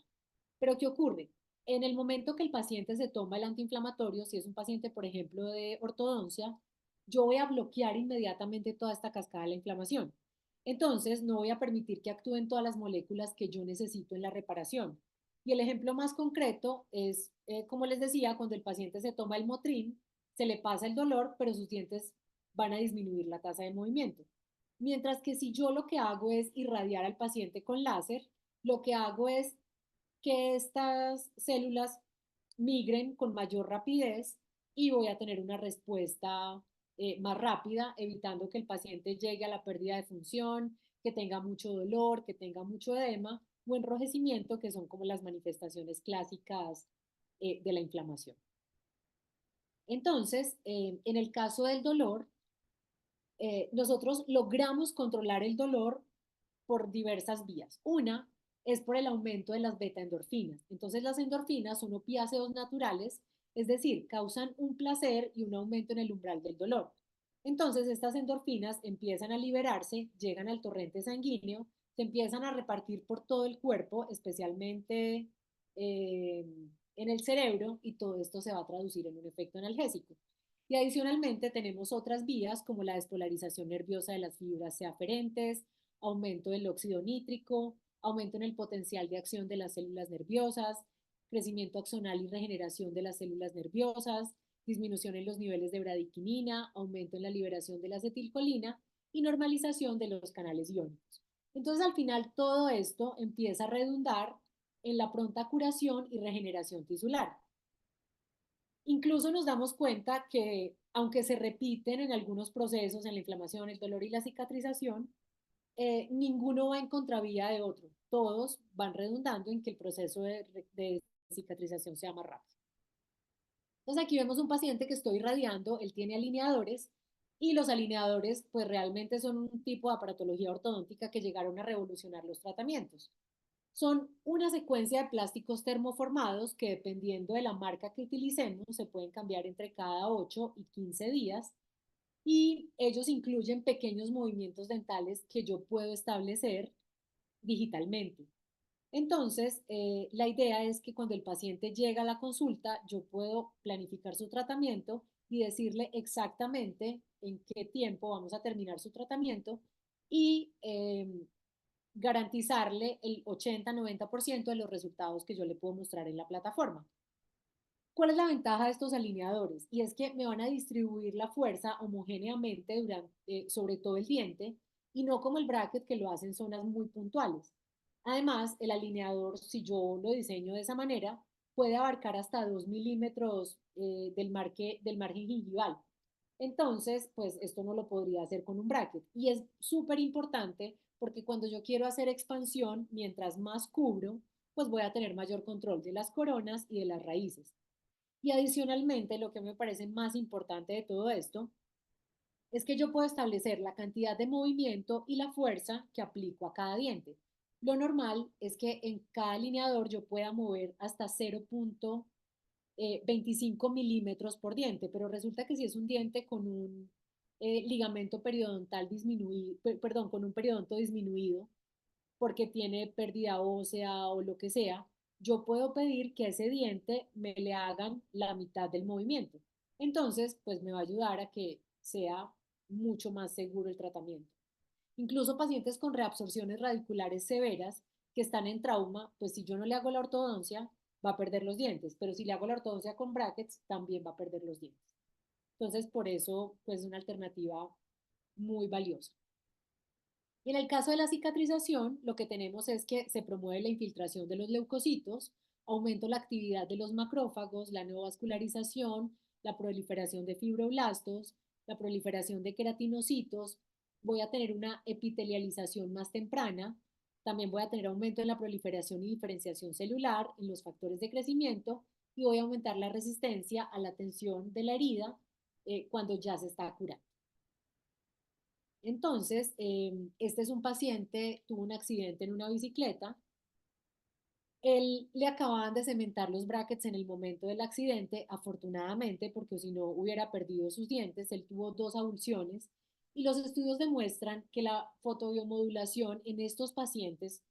Pero ¿qué ocurre? En el momento que el paciente se toma el antiinflamatorio, si es un paciente, por ejemplo, de ortodoncia, yo voy a bloquear inmediatamente toda esta cascada de la inflamación. Entonces, no voy a permitir que actúen todas las moléculas que yo necesito en la reparación. Y el ejemplo más concreto es, como les decía, cuando el paciente se toma el Motrin, se le pasa el dolor, pero sus dientes van a disminuir la tasa de movimiento. Mientras que si yo lo que hago es irradiar al paciente con láser, lo que hago es que estas células migren con mayor rapidez y voy a tener una respuesta más rápida, evitando que el paciente llegue a la pérdida de función, que tenga mucho dolor, que tenga mucho edema o enrojecimiento, que son como las manifestaciones clásicas de la inflamación. Entonces, en el caso del dolor, nosotros logramos controlar el dolor por diversas vías. Una es por el aumento de las beta-endorfinas. Entonces, las endorfinas son opiáceos naturales, es decir, causan un placer y un aumento en el umbral del dolor. Entonces, estas endorfinas empiezan a liberarse, llegan al torrente sanguíneo, se empiezan a repartir por todo el cuerpo, especialmente eh, en el cerebro, y todo esto se va a traducir en un efecto analgésico. Y adicionalmente tenemos otras vías como la despolarización nerviosa de las fibras C aferentes, aumento del óxido nítrico, aumento en el potencial de acción de las células nerviosas, crecimiento axonal y regeneración de las células nerviosas, disminución en los niveles de bradiquinina, aumento en la liberación de la acetilcolina y normalización de los canales iónicos. Entonces, al final, todo esto empieza a redundar en la pronta curación y regeneración tisular. Incluso nos damos cuenta que, aunque se repiten en algunos procesos, en la inflamación, el dolor y la cicatrización, ninguno va en contravía de otro. Todos van redundando en que el proceso de cicatrización sea más rápido. Entonces aquí vemos un paciente que estoy irradiando, él tiene alineadores y los alineadores pues realmente son un tipo de aparatología ortodóntica que llegaron a revolucionar los tratamientos. Son una secuencia de plásticos termoformados que dependiendo de la marca que utilicemos se pueden cambiar entre cada 8 y 15 días y ellos incluyen pequeños movimientos dentales que yo puedo establecer digitalmente. Entonces, la idea es que cuando el paciente llega a la consulta, yo puedo planificar su tratamiento y decirle exactamente en qué tiempo vamos a terminar su tratamiento y garantizarle el 80-90% de los resultados que yo le puedo mostrar en la plataforma. ¿Cuál es la ventaja de estos alineadores? Y es que me van a distribuir la fuerza homogéneamente sobre todo el diente y no como el bracket que lo hace en zonas muy puntuales. Además, el alineador, si yo lo diseño de esa manera, puede abarcar hasta 2 milímetros del margen gingival. Entonces, pues esto no lo podría hacer con un bracket. Y es súper importante porque cuando yo quiero hacer expansión, mientras más cubro, pues voy a tener mayor control de las coronas y de las raíces. Y adicionalmente, lo que me parece más importante de todo esto es que yo puedo establecer la cantidad de movimiento y la fuerza que aplico a cada diente. Lo normal es que en cada alineador yo pueda mover hasta 0.25 milímetros por diente, pero resulta que si es un diente con un ligamento periodontal disminuido, perdón, con un periodonto disminuido, porque tiene pérdida ósea o lo que sea, yo puedo pedir que a ese diente me le hagan la mitad del movimiento. Entonces, pues me va a ayudar a que sea mucho más seguro el tratamiento. Incluso pacientes con reabsorciones radiculares severas que están en trauma, pues si yo no le hago la ortodoncia, va a perder los dientes, pero si le hago la ortodoncia con brackets, también va a perder los dientes. Entonces, por eso, pues es una alternativa muy valiosa. Y en el caso de la cicatrización, lo que tenemos es que se promueve la infiltración de los leucocitos, aumento la actividad de los macrófagos, la neovascularización, la proliferación de fibroblastos, la proliferación de queratinocitos, voy a tener una epitelialización más temprana, también voy a tener aumento en la proliferación y diferenciación celular, en los factores de crecimiento, y voy a aumentar la resistencia a la tensión de la herida cuando ya se está curando. Entonces, este es un paciente, tuvo un accidente en una bicicleta, él le acababan de cementar los brackets en el momento del accidente, afortunadamente, porque si no hubiera perdido sus dientes, él tuvo dos avulsiones y los estudios demuestran que la fotobiomodulación en estos pacientes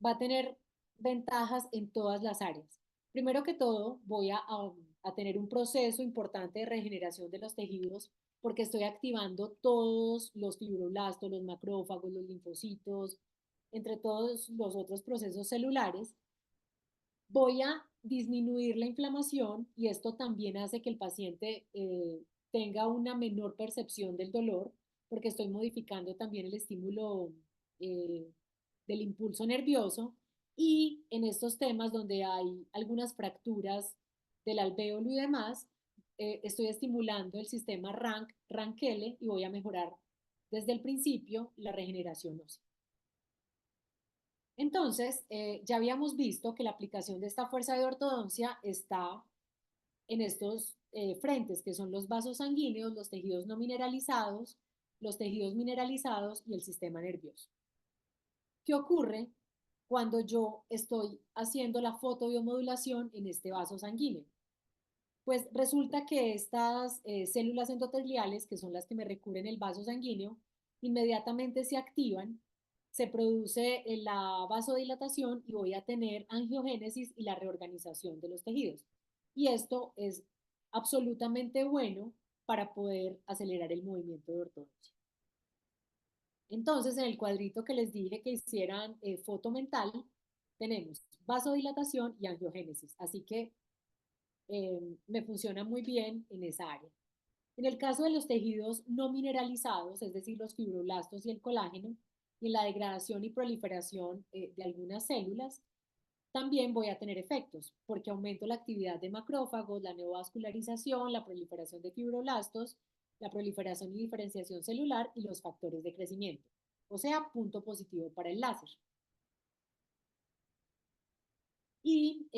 va a tener ventajas en todas las áreas. Primero que todo, voy a tener un proceso importante de regeneración de los tejidos porque estoy activando todos los fibroblastos, los macrófagos, los linfocitos, entre todos los otros procesos celulares. Voy a disminuir la inflamación y esto también hace que el paciente tenga una menor percepción del dolor porque estoy modificando también el estímulo eh, del impulso nervioso y en estos temas donde hay algunas fracturas del alvéolo y demás, estoy estimulando el sistema RANKL y voy a mejorar desde el principio la regeneración ósea. Entonces, ya habíamos visto que la aplicación de esta fuerza de ortodoncia está en estos frentes, que son los vasos sanguíneos, los tejidos no mineralizados, los tejidos mineralizados y el sistema nervioso. ¿Qué ocurre cuando yo estoy haciendo la fotobiomodulación en este vaso sanguíneo? Pues resulta que estas células endoteliales, que son las que me recubren el vaso sanguíneo, inmediatamente se activan, se produce la vasodilatación y voy a tener angiogénesis y la reorganización de los tejidos. Y esto es absolutamente bueno para poder acelerar el movimiento de ortodoncia. Entonces, en el cuadrito que les dije que hicieran foto mental, tenemos vasodilatación y angiogénesis. Así que me funciona muy bien en esa área. En el caso de los tejidos no mineralizados, es decir, los fibroblastos y el colágeno, y en la degradación y proliferación de algunas células, también voy a tener efectos, porque aumento la actividad de macrófagos, la neovascularización, la proliferación de fibroblastos, la proliferación y diferenciación celular y los factores de crecimiento. O sea, punto positivo para el láser. Y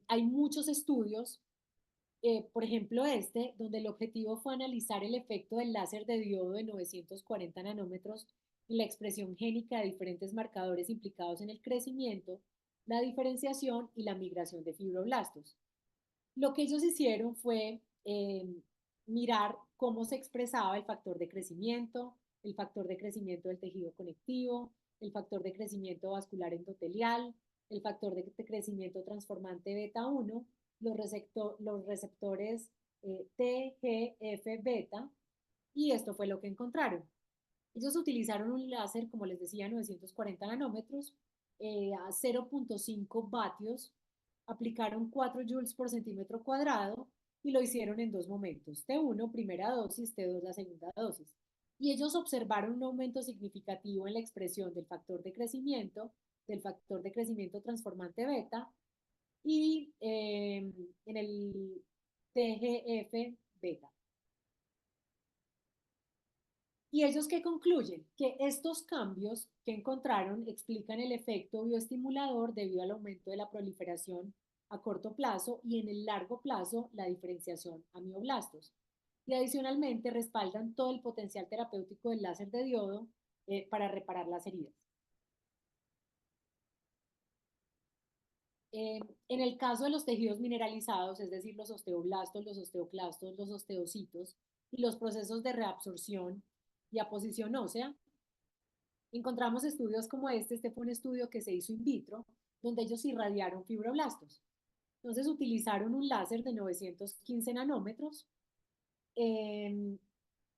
hay muchos estudios, por ejemplo donde el objetivo fue analizar el efecto del láser de diodo de 940 nanómetros en la expresión génica de diferentes marcadores implicados en el crecimiento, la diferenciación y la migración de fibroblastos. Lo que ellos hicieron fue mirar cómo se expresaba el factor de crecimiento del tejido conectivo, el factor de crecimiento vascular endotelial, el factor de crecimiento transformante beta 1, los receptores TGF beta, y esto fue lo que encontraron. Ellos utilizaron un láser, como les decía, 940 nanómetros, a 0.5 vatios, aplicaron 4 joules por centímetro cuadrado y lo hicieron en dos momentos, T1, primera dosis, T2, la segunda dosis. Y ellos observaron un aumento significativo en la expresión del factor de crecimiento transformante beta y en el TGF beta. ¿Y ellos qué concluyen? Que estos cambios que encontraron explican el efecto bioestimulador debido al aumento de la proliferación a corto plazo y en el largo plazo la diferenciación a mioblastos. Y adicionalmente respaldan todo el potencial terapéutico del láser de diodo para reparar las heridas. En el caso de los tejidos mineralizados, es decir, los osteoblastos, los osteoclastos, los osteocitos y los procesos de reabsorción y aposición ósea, encontramos estudios como este fue un estudio que se hizo in vitro, donde ellos irradiaron fibroblastos. Entonces utilizaron un láser de 915 nanómetros, eh,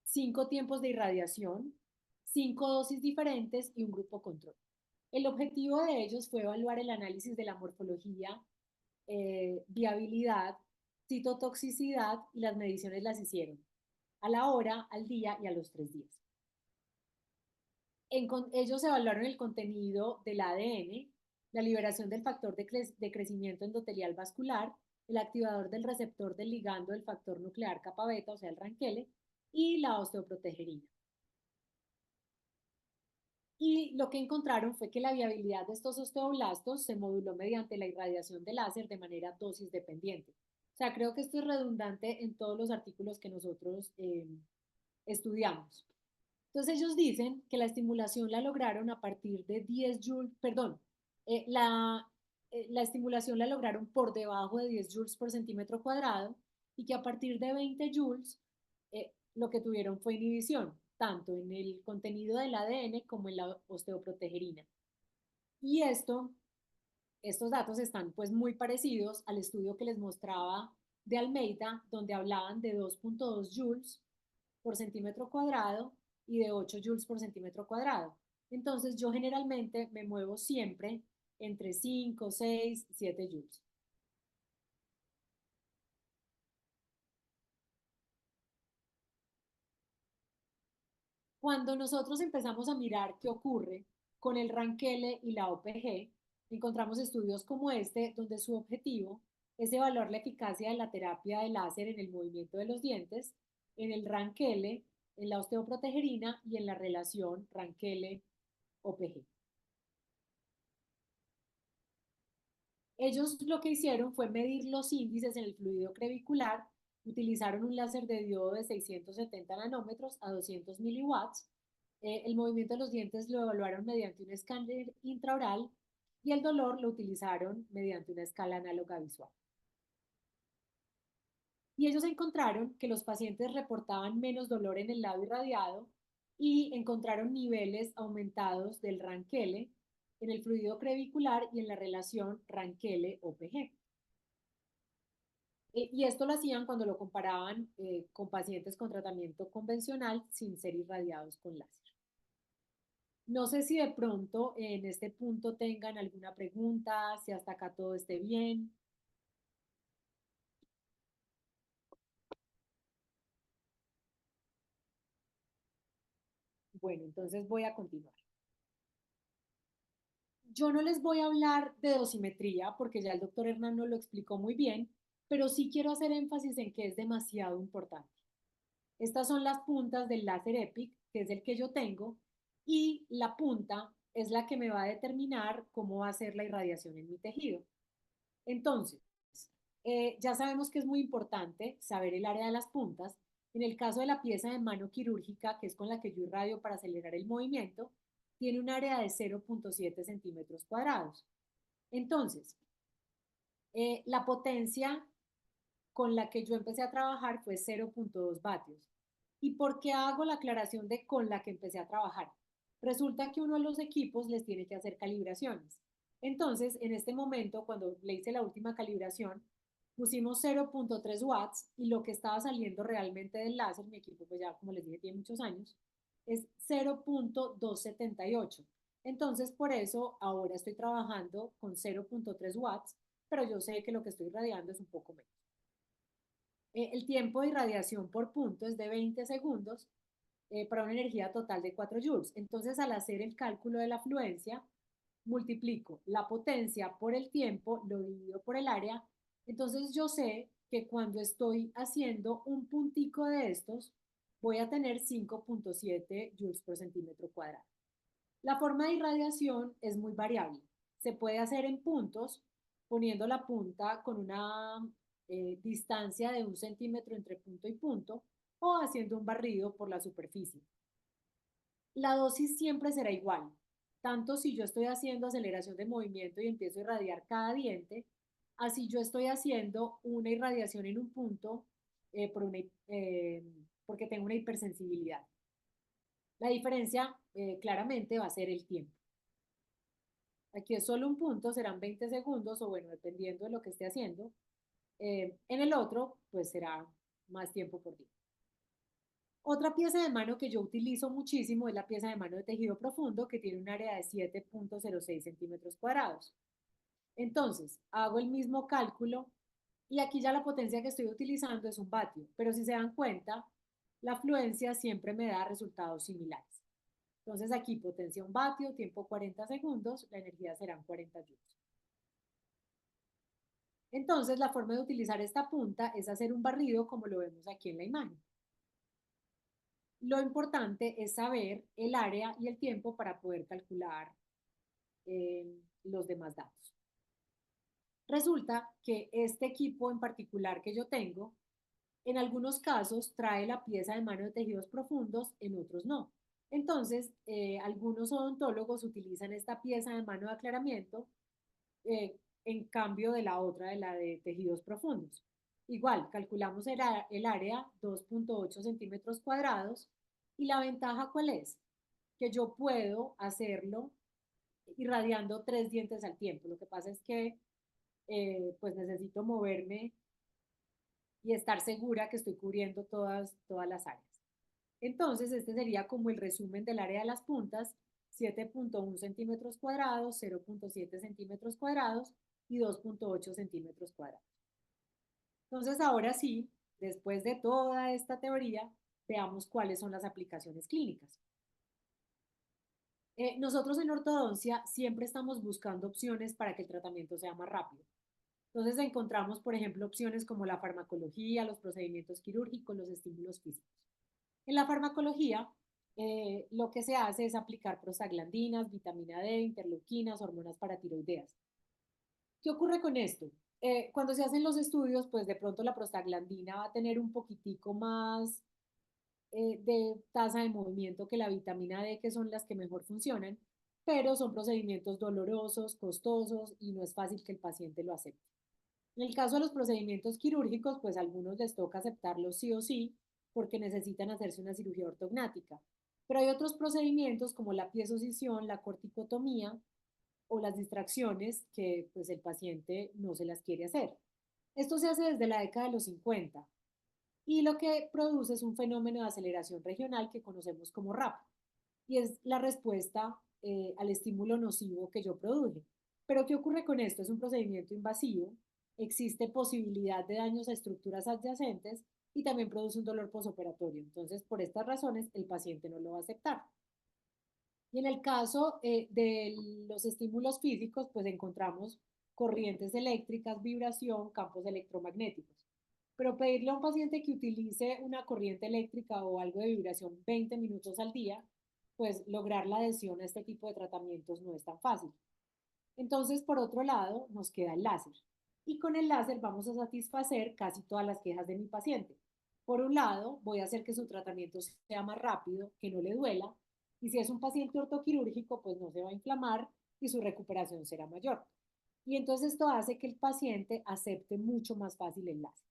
5 tiempos de irradiación, 5 dosis diferentes y un grupo control. El objetivo de ellos fue evaluar el análisis de la morfología, viabilidad, citotoxicidad y las mediciones las hicieron a la hora, al día y a los 3 días. Ellos evaluaron el contenido del ADN, la liberación del factor de crecimiento endotelial vascular, el activador del receptor del ligando del factor nuclear kappa beta, o sea, el RANKL, y la osteoprotegerina. Y lo que encontraron fue que la viabilidad de estos osteoblastos se moduló mediante la irradiación de láser de manera dosis dependiente. O sea, creo que esto es redundante en todos los artículos que nosotros estudiamos. Entonces ellos dicen que la estimulación la lograron a partir de 10 joules, perdón, la estimulación la lograron por debajo de 10 joules por centímetro cuadrado y que a partir de 20 joules lo que tuvieron fue inhibición, tanto en el contenido del ADN como en la osteoprotegerina. Y estos datos están pues muy parecidos al estudio que les mostraba de Almeida, donde hablaban de 2.2 joules por centímetro cuadrado y de 8 joules por centímetro cuadrado. Entonces yo generalmente me muevo siempre entre 5, 6, 7 joules. Cuando nosotros empezamos a mirar qué ocurre con el RANKL y la OPG, encontramos estudios como donde su objetivo es evaluar la eficacia de la terapia de láser en el movimiento de los dientes, en el Rankele, en la osteoprotegerina y en la relación Rankele-OPG. Ellos lo que hicieron fue medir los índices en el fluido crevicular, utilizaron un láser de diodo de 670 nanómetros a 200 miliwatts, el movimiento de los dientes lo evaluaron mediante un escáner intraoral y el dolor lo utilizaron mediante una escala análoga visual. Y ellos encontraron que los pacientes reportaban menos dolor en el lado irradiado y encontraron niveles aumentados del Rankele en el fluido crevicular y en la relación Rankele-OPG. Y esto lo hacían cuando lo comparaban con pacientes con tratamiento convencional sin ser irradiados con láser. No sé si de pronto en este punto tengan alguna pregunta, si hasta acá todo esté bien. Bueno, entonces voy a continuar. Yo no les voy a hablar de dosimetría porque ya el doctor Hernán nos lo explicó muy bien, pero sí quiero hacer énfasis en que es demasiado importante. Estas son las puntas del láser EPIC, que es el que yo tengo, y la punta es la que me va a determinar cómo va a ser la irradiación en mi tejido. Entonces, ya sabemos que es muy importante saber el área de las puntas. En el caso de la pieza de mano quirúrgica, que es con la que yo irradio para acelerar el movimiento, tiene un área de 0,7 centímetros cuadrados. Entonces, la potencia con la que yo empecé a trabajar fue 0,2 vatios. ¿Y por qué hago la aclaración de con la que empecé a trabajar? Resulta que uno de los equipos les tiene que hacer calibraciones. Entonces, en este momento, cuando le hice la última calibración, pusimos 0,3 watts y lo que estaba saliendo realmente del láser, mi equipo pues ya como les dije tiene muchos años, es 0,278. Entonces, por eso ahora estoy trabajando con 0,3 watts, pero yo sé que lo que estoy irradiando es un poco menos. El tiempo de irradiación por punto es de 20 segundos para una energía total de 4 joules. Entonces, al hacer el cálculo de la afluencia, multiplico la potencia por el tiempo, lo divido por el área. Entonces, yo sé que cuando estoy haciendo un puntico de estos, voy a tener 5,7 joules por centímetro cuadrado. La forma de irradiación es muy variable. Se puede hacer en puntos, poniendo la punta con una distancia de 1 centímetro entre punto y punto, o haciendo un barrido por la superficie. La dosis siempre será igual, tanto si yo estoy haciendo aceleración de movimiento y empiezo a irradiar cada diente, así yo estoy haciendo una irradiación en un punto porque tengo una hipersensibilidad. La diferencia claramente va a ser el tiempo. Aquí es solo un punto, serán 20 segundos o bueno, dependiendo de lo que esté haciendo. En el otro, pues será más tiempo por día. Otra pieza de mano que yo utilizo muchísimo es la pieza de mano de tejido profundo que tiene un área de 7,06 centímetros cuadrados. Entonces, hago el mismo cálculo y aquí ya la potencia que estoy utilizando es un vatio, pero si se dan cuenta, la afluencia siempre me da resultados similares. Entonces aquí potencia un vatio, tiempo 40 segundos, la energía serán 40 joules. Entonces la forma de utilizar esta punta es hacer un barrido como lo vemos aquí en la imagen. Lo importante es saber el área y el tiempo para poder calcular los demás datos. Resulta que este equipo en particular que yo tengo, en algunos casos trae la pieza de mano de tejidos profundos, en otros no. Entonces, algunos odontólogos utilizan esta pieza de mano de aclaramiento en cambio de la otra, de la de tejidos profundos. Igual, calculamos el área 2,8 centímetros cuadrados y la ventaja ¿cuál es? Que yo puedo hacerlo irradiando 3 dientes al tiempo. Lo que pasa es que pues necesito moverme y estar segura que estoy cubriendo todas las áreas. Entonces, este sería como el resumen del área de las puntas, 7,1 centímetros cuadrados, 0,7 centímetros cuadrados y 2,8 centímetros cuadrados. Entonces, ahora sí, después de toda esta teoría, veamos cuáles son las aplicaciones clínicas. Nosotros en ortodoncia siempre estamos buscando opciones para que el tratamiento sea más rápido. Entonces encontramos, por ejemplo, opciones como la farmacología, los procedimientos quirúrgicos, los estímulos físicos. En la farmacología, lo que se hace es aplicar prostaglandinas, vitamina D, interleuquinas, hormonas paratiroideas. ¿Qué ocurre con esto? Cuando se hacen los estudios, pues de pronto la prostaglandina va a tener un poquitico más de tasa de movimiento que la vitamina D, que son las que mejor funcionan, pero son procedimientos dolorosos, costosos y no es fácil que el paciente lo acepte. En el caso de los procedimientos quirúrgicos, pues a algunos les toca aceptarlos sí o sí porque necesitan hacerse una cirugía ortognática. Pero hay otros procedimientos como la piezocisión, la corticotomía o las distracciones que pues el paciente no se las quiere hacer. Esto se hace desde la década de los 50 y lo que produce es un fenómeno de aceleración regional que conocemos como RAP y es la respuesta al estímulo nocivo que yo produje. Pero ¿qué ocurre con esto? Es un procedimiento invasivo, existe posibilidad de daños a estructuras adyacentes y también produce un dolor posoperatorio. Entonces, por estas razones, el paciente no lo va a aceptar. Y en el caso de los estímulos físicos, pues encontramos corrientes eléctricas, vibración, campos electromagnéticos. Pero pedirle a un paciente que utilice una corriente eléctrica o algo de vibración 20 minutos al día, pues lograr la adhesión a este tipo de tratamientos no es tan fácil. Entonces, por otro lado, nos queda el láser. Y con el láser vamos a satisfacer casi todas las quejas de mi paciente. Por un lado, voy a hacer que su tratamiento sea más rápido, que no le duela, y si es un paciente ortoquirúrgico, pues no se va a inflamar y su recuperación será mayor. Y entonces esto hace que el paciente acepte mucho más fácil el láser.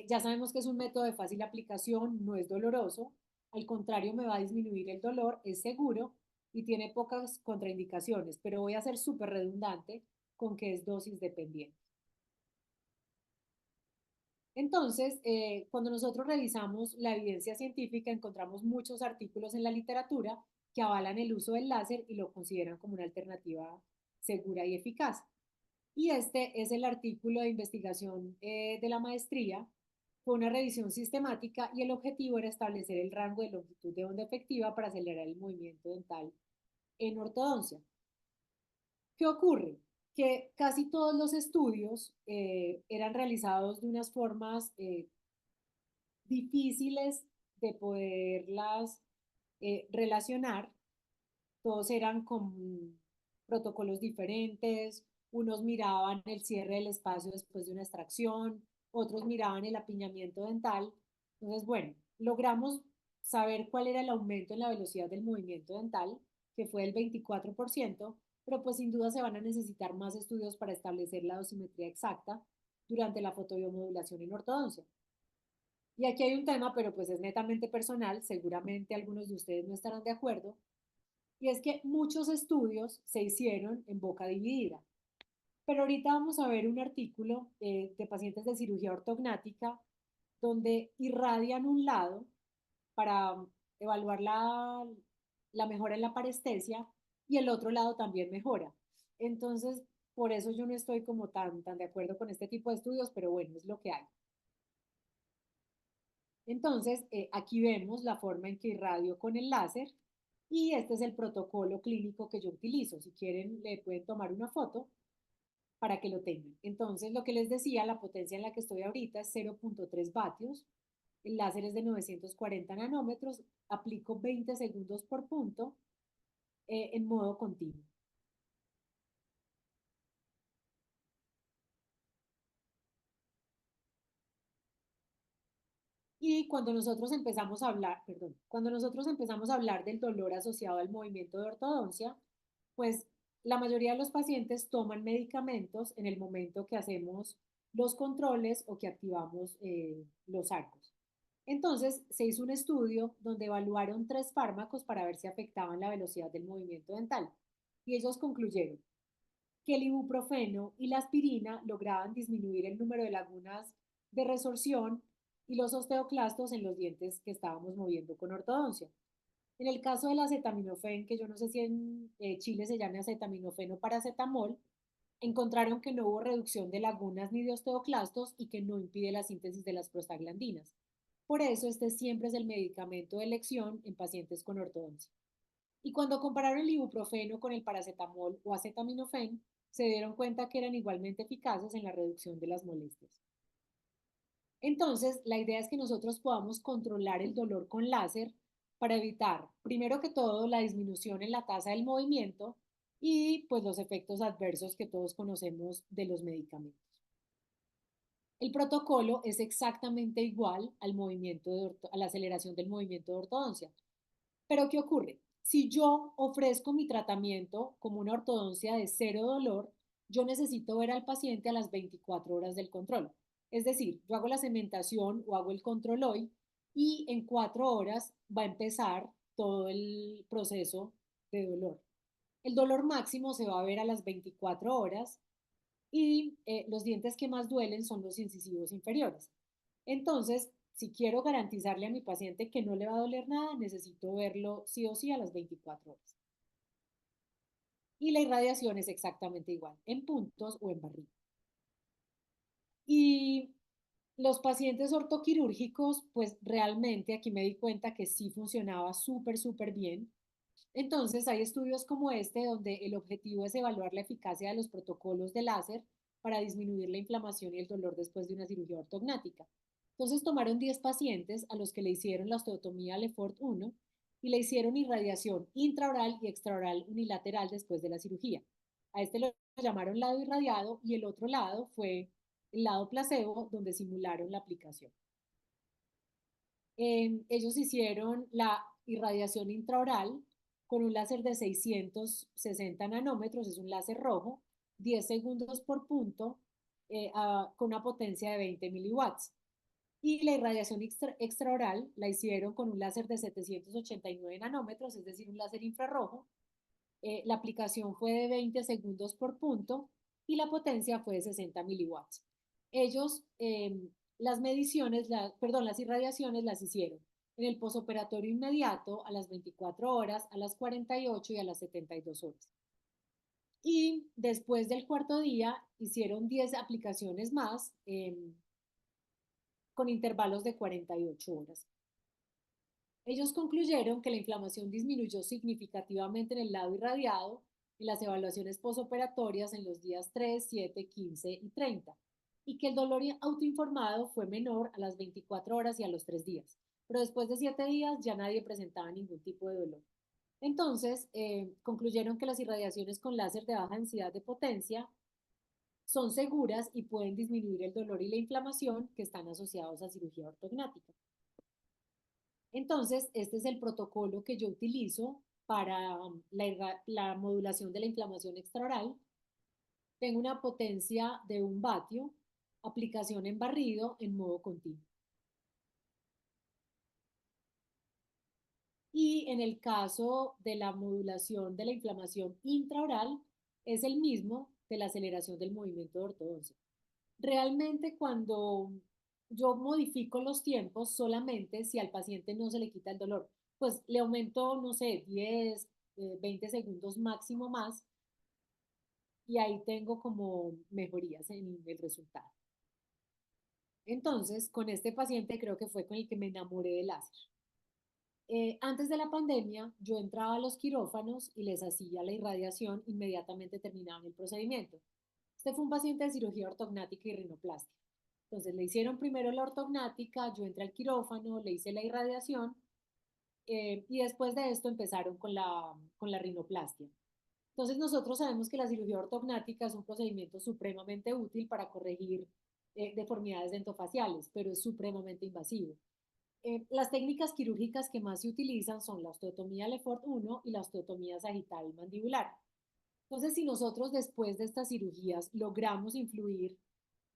Ya sabemos que es un método de fácil aplicación, no es doloroso, al contrario me va a disminuir el dolor, es seguro y tiene pocas contraindicaciones, pero voy a ser súper redundante con que es dosis dependiente. Entonces, cuando nosotros revisamos la evidencia científica, encontramos muchos artículos en la literatura que avalan el uso del láser y lo consideran como una alternativa segura y eficaz. Y este es el artículo de investigación de la maestría. Fue una revisión sistemática y el objetivo era establecer el rango de longitud de onda efectiva para acelerar el movimiento dental en ortodoncia. ¿Qué ocurre? Que casi todos los estudios eran realizados de unas formas difíciles de poderlas relacionar. Todos eran con protocolos diferentes, unos miraban el cierre del espacio después de una extracción, otros miraban el apiñamiento dental. Entonces, bueno, logramos saber cuál era el aumento en la velocidad del movimiento dental, que fue el 24%, pero pues sin duda se van a necesitar más estudios para establecer la dosimetría exacta durante la fotobiomodulación en ortodoncia. Y aquí hay un tema, pero pues es netamente personal, seguramente algunos de ustedes no estarán de acuerdo, y es que muchos estudios se hicieron en boca dividida. Pero ahorita vamos a ver un artículo de pacientes de cirugía ortognática donde irradian un lado para evaluar la mejora en la parestesia y el otro lado también mejora. Entonces, por eso yo no estoy como tan de acuerdo con este tipo de estudios, pero bueno, es lo que hay. Entonces, aquí vemos la forma en que irradio con el láser y este es el protocolo clínico que yo utilizo. Si quieren, le pueden tomar una foto para que lo tengan. Entonces, lo que les decía, la potencia en la que estoy ahorita es 0.3 vatios. El láser es de 940 nanómetros. Aplico 20 segundos por punto en modo continuo. Y cuando nosotros empezamos a hablar, perdón, cuando nosotros empezamos a hablar del dolor asociado al movimiento de ortodoncia, pues la mayoría de los pacientes toman medicamentos en el momento que hacemos los controles o que activamos los arcos. Entonces, se hizo un estudio donde evaluaron 3 fármacos para ver si afectaban la velocidad del movimiento dental. Y ellos concluyeron que el ibuprofeno y la aspirina lograban disminuir el número de lagunas de resorción y los osteoclastos en los dientes que estábamos moviendo con ortodoncia. En el caso del acetaminofén, que yo no sé si en Chile se llama acetaminofén o paracetamol, encontraron que no hubo reducción de lagunas ni de osteoclastos y que no impide la síntesis de las prostaglandinas. Por eso este siempre es el medicamento de elección en pacientes con ortodoncia. Y cuando compararon el ibuprofeno con el paracetamol o acetaminofén, se dieron cuenta que eran igualmente eficaces en la reducción de las molestias. Entonces, la idea es que nosotros podamos controlar el dolor con láser para evitar, primero que todo, la disminución en la tasa del movimiento y pues los efectos adversos que todos conocemos de los medicamentos. El protocolo es exactamente igual al movimiento a la aceleración del movimiento de ortodoncia. Pero ¿qué ocurre? Si yo ofrezco mi tratamiento como una ortodoncia de cero dolor, yo necesito ver al paciente a las 24 horas del control. Es decir, yo hago la cementación o hago el control hoy y en 4 horas va a empezar todo el proceso de dolor. El dolor máximo se va a ver a las 24 horas y los dientes que más duelen son los incisivos inferiores. Entonces, si quiero garantizarle a mi paciente que no le va a doler nada, necesito verlo sí o sí a las 24 horas. Y la irradiación es exactamente igual, en puntos o en barriga. Y los pacientes ortoquirúrgicos, pues realmente aquí me di cuenta que sí funcionaba súper, súper bien. Entonces, hay estudios como este donde el objetivo es evaluar la eficacia de los protocolos de láser para disminuir la inflamación y el dolor después de una cirugía ortognática. Entonces, tomaron 10 pacientes a los que le hicieron la osteotomía Lefort 1 y le hicieron irradiación intraoral y extraoral unilateral después de la cirugía. A este lo llamaron lado irradiado y el otro lado fue el lado placebo, donde simularon la aplicación. Ellos hicieron la irradiación intraoral con un láser de 660 nanómetros, es un láser rojo, 10 segundos por punto, con una potencia de 20 miliwatts. Y la irradiación extraoral la hicieron con un láser de 789 nanómetros, es decir, un láser infrarrojo. La aplicación fue de 20 segundos por punto y la potencia fue de 60 miliwatts. Ellos, las mediciones, perdón, las irradiaciones las hicieron en el posoperatorio inmediato, a las 24 horas, a las 48 y a las 72 horas. Y después del cuarto día hicieron 10 aplicaciones más con intervalos de 48 horas. Ellos concluyeron que la inflamación disminuyó significativamente en el lado irradiado en las evaluaciones posoperatorias en los días 3, 7, 15 y 30, y que el dolor autoinformado fue menor a las 24 horas y a los 3 días, pero después de 7 días ya nadie presentaba ningún tipo de dolor. Entonces, concluyeron que las irradiaciones con láser de baja densidad de potencia son seguras y pueden disminuir el dolor y la inflamación que están asociados a cirugía ortognática. Entonces, este es el protocolo que yo utilizo para la modulación de la inflamación extraoral. Tengo una potencia de 1 vatio, aplicación en barrido en modo continuo. Y en el caso de la modulación de la inflamación intraoral, es el mismo de la aceleración del movimiento de ortodoncia. Realmente cuando yo modifico los tiempos solamente si al paciente no se le quita el dolor, pues le aumento, no sé, 10, 20 segundos máximo más y ahí tengo como mejorías en el resultado. Entonces, con este paciente creo que fue con el que me enamoré del láser. Antes de la pandemia, yo entraba a los quirófanos y les hacía la irradiación, inmediatamente terminaban el procedimiento. Este fue un paciente de cirugía ortognática y rinoplastia. Entonces le hicieron primero la ortognática, yo entré al quirófano, le hice la irradiación y después de esto empezaron con la rinoplastia. Entonces nosotros sabemos que la cirugía ortognática es un procedimiento supremamente útil para corregir deformidades dentofaciales, pero es supremamente invasivo. Las técnicas quirúrgicas que más se utilizan son la osteotomía Lefort 1 y la osteotomía sagital mandibular. Entonces, si nosotros después de estas cirugías logramos influir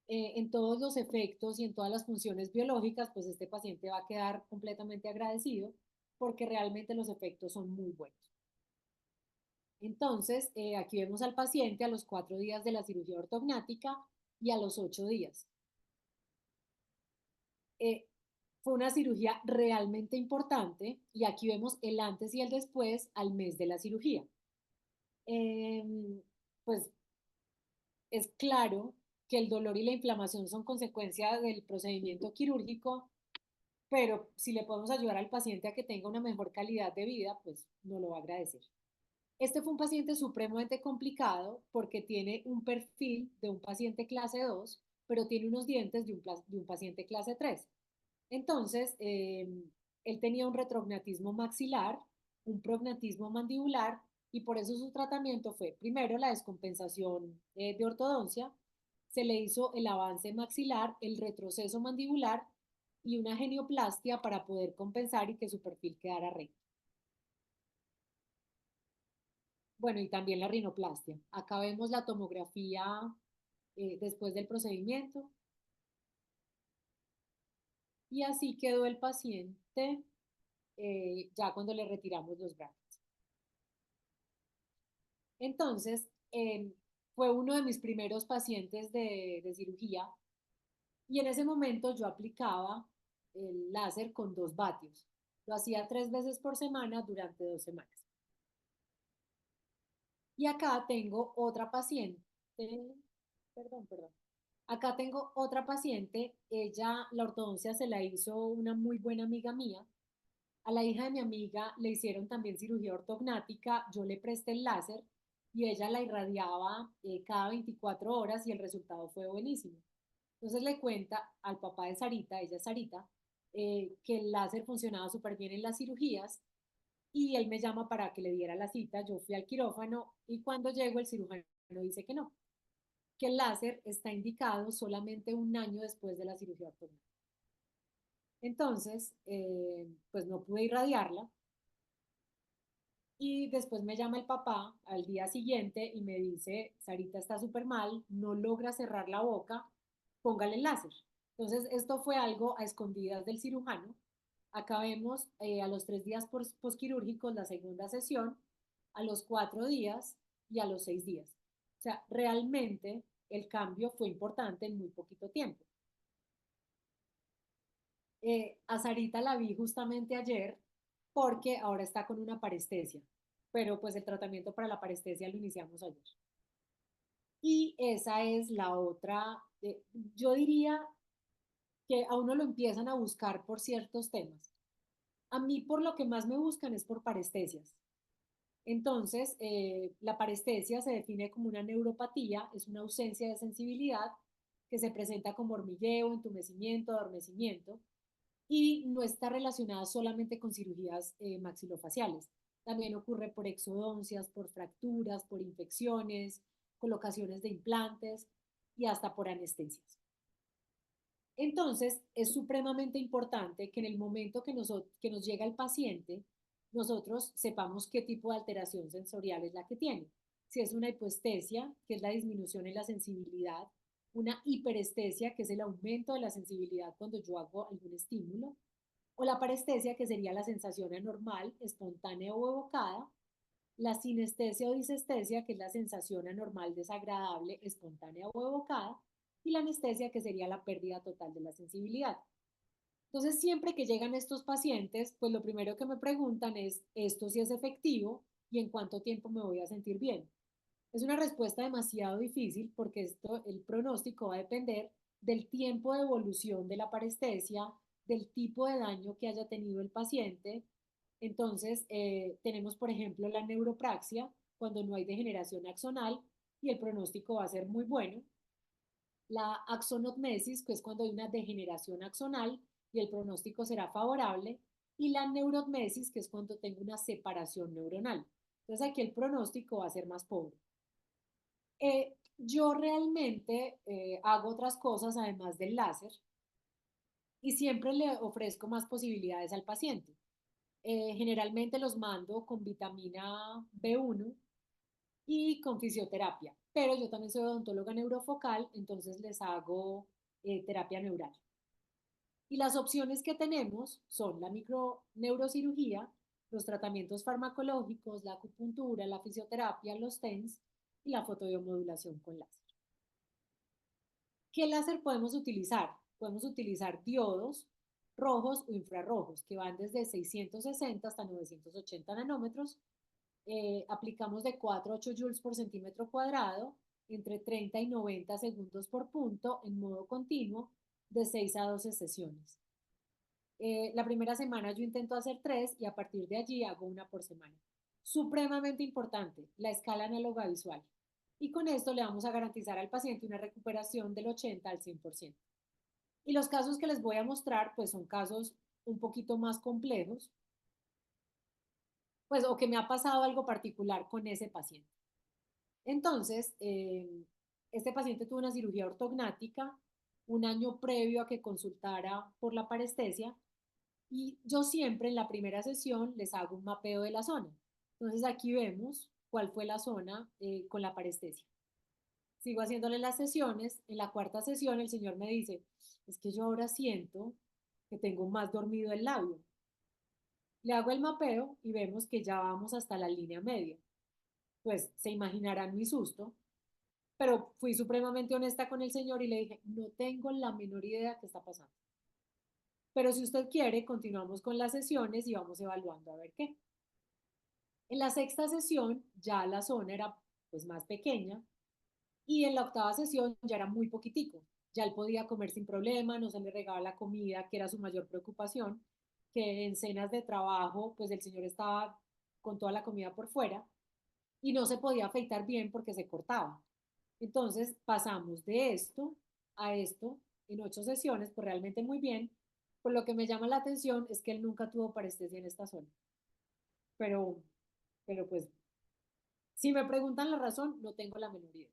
en todos los efectos y en todas las funciones biológicas, pues este paciente va a quedar completamente agradecido porque realmente los efectos son muy buenos. Entonces, aquí vemos al paciente a los 4 días de la cirugía ortognática y a los 8 días. Eh, Fue una cirugía realmente importante y aquí vemos el antes y el después al mes de la cirugía. Pues es claro que el dolor y la inflamación son consecuencia del procedimiento quirúrgico, pero si le podemos ayudar al paciente a que tenga una mejor calidad de vida, pues no lo va a agradecer. Este fue un paciente supremamente complicado porque tiene un perfil de un paciente clase 2, pero tiene unos dientes de un paciente clase 3. Entonces, él tenía un retrognatismo maxilar, un prognatismo mandibular, y por eso su tratamiento fue primero la descompensación de ortodoncia, se le hizo el avance maxilar, el retroceso mandibular y una genioplastia para poder compensar y que su perfil quedara recto. Bueno, y también la rinoplastia. Acá vemos la tomografía después del procedimiento y así quedó el paciente ya cuando le retiramos los brackets. Entonces, fue uno de mis primeros pacientes de cirugía y en ese momento yo aplicaba el láser con 2 vatios. Lo hacía 3 veces por semana durante 2 semanas. Y acá tengo otra paciente, perdón. Acá tengo otra paciente, ella, la ortodoncia se la hizo una muy buena amiga mía. A la hija de mi amiga le hicieron también cirugía ortognática, yo le presté el láser y ella la irradiaba cada 24 horas y el resultado fue buenísimo. Entonces le cuenta al papá de Sarita, ella es Sarita, que el láser funcionaba súper bien en las cirugías y él me llama para que le diera la cita. Yo fui al quirófano y cuando llego el cirujano dice que el láser está indicado solamente un año después de la cirugía ortognática. Entonces, pues no pude irradiarla y después me llama el papá al día siguiente y me dice, Sarita está súper mal, no logra cerrar la boca, póngale el láser. Entonces, esto fue algo a escondidas del cirujano. Acá vemos a los 3 días posquirúrgicos la segunda sesión, a los 4 días y a los 6 días. O sea, realmente el cambio fue importante en muy poquito tiempo. A Sarita la vi justamente ayer porque ahora está con una parestesia, pero pues el tratamiento para la parestesia lo iniciamos ayer. Y esa es la otra, yo diría que a uno lo empiezan a buscar por ciertos temas. A mí por lo que más me buscan es por parestesias. Entonces, la parestesia se define como una neuropatía, es una ausencia de sensibilidad que se presenta como hormigueo, entumecimiento, adormecimiento y no está relacionada solamente con cirugías maxilofaciales. También ocurre por exodoncias, por fracturas, por infecciones, colocaciones de implantes y hasta por anestesias. Entonces, es supremamente importante que en el momento que nos llega el paciente, nosotros sepamos qué tipo de alteración sensorial es la que tiene. Si es una hipoestesia, que es la disminución en la sensibilidad, una hiperestesia, que es el aumento de la sensibilidad cuando yo hago algún estímulo, o la parestesia, que sería la sensación anormal, espontánea o evocada, la sinestesia o disestesia, que es la sensación anormal, desagradable, espontánea o evocada, y la anestesia, que sería la pérdida total de la sensibilidad. Entonces, siempre que llegan estos pacientes, pues lo primero que me preguntan es, ¿esto sí es efectivo y en cuánto tiempo me voy a sentir bien? Es una respuesta demasiado difícil porque el pronóstico va a depender del tiempo de evolución de la parestesia, del tipo de daño que haya tenido el paciente. Entonces, tenemos, por ejemplo, la neuropraxia, cuando no hay degeneración axonal y el pronóstico va a ser muy bueno. La axonotmesis, que es cuando hay una degeneración axonal y el pronóstico será favorable. Y la neurotmesis, que es cuando tengo una separación neuronal. Entonces, aquí el pronóstico va a ser más pobre. Yo realmente hago otras cosas además del láser y siempre le ofrezco más posibilidades al paciente. Generalmente los mando con vitamina B1 y con fisioterapia, pero yo también soy odontóloga neurofocal, entonces les hago terapia neural. Y las opciones que tenemos son la microneurocirugía, los tratamientos farmacológicos, la acupuntura, la fisioterapia, los TENS y la fotobiomodulación con láser. ¿Qué láser podemos utilizar? Podemos utilizar diodos rojos o infrarrojos que van desde 660 hasta 980 nanómetros. Aplicamos de 4 a 8 joules por centímetro cuadrado, entre 30 y 90 segundos por punto, en modo continuo, de 6 a 12 sesiones. La primera semana yo intento hacer 3 y a partir de allí hago una por semana. Supremamente importante, la escala análoga visual. Y con esto le vamos a garantizar al paciente una recuperación del 80 al 100%. Y los casos que les voy a mostrar, pues son casos un poquito más complejos, pues o que me ha pasado algo particular con ese paciente. Entonces, este paciente tuvo una cirugía ortognática un año previo a que consultara por la parestesia y yo siempre en la primera sesión les hago un mapeo de la zona. Entonces aquí vemos cuál fue la zona con la parestesia. Sigo haciéndole las sesiones. En la cuarta sesión el señor me dice, es que yo ahora siento que tengo más dormido el labio. Le hago el mapeo y vemos que ya vamos hasta la línea media. Pues se imaginarán mi susto, pero fui supremamente honesta con el señor y le dije, no tengo la menor idea qué está pasando. Pero si usted quiere, continuamos con las sesiones y vamos evaluando a ver qué. En la sexta sesión ya la zona era pues más pequeña y en la octava sesión ya era muy poquitico. Ya él podía comer sin problema, no se le regaba la comida, que era su mayor preocupación, que en cenas de trabajo pues el señor estaba con toda la comida por fuera y no se podía afeitar bien porque se cortaba. Entonces pasamos de esto a esto en 8 sesiones, pues realmente muy bien. Por lo que me llama la atención es que él nunca tuvo parestesia en esta zona. Pero, pero pues, si me preguntan la razón, no tengo la menor idea.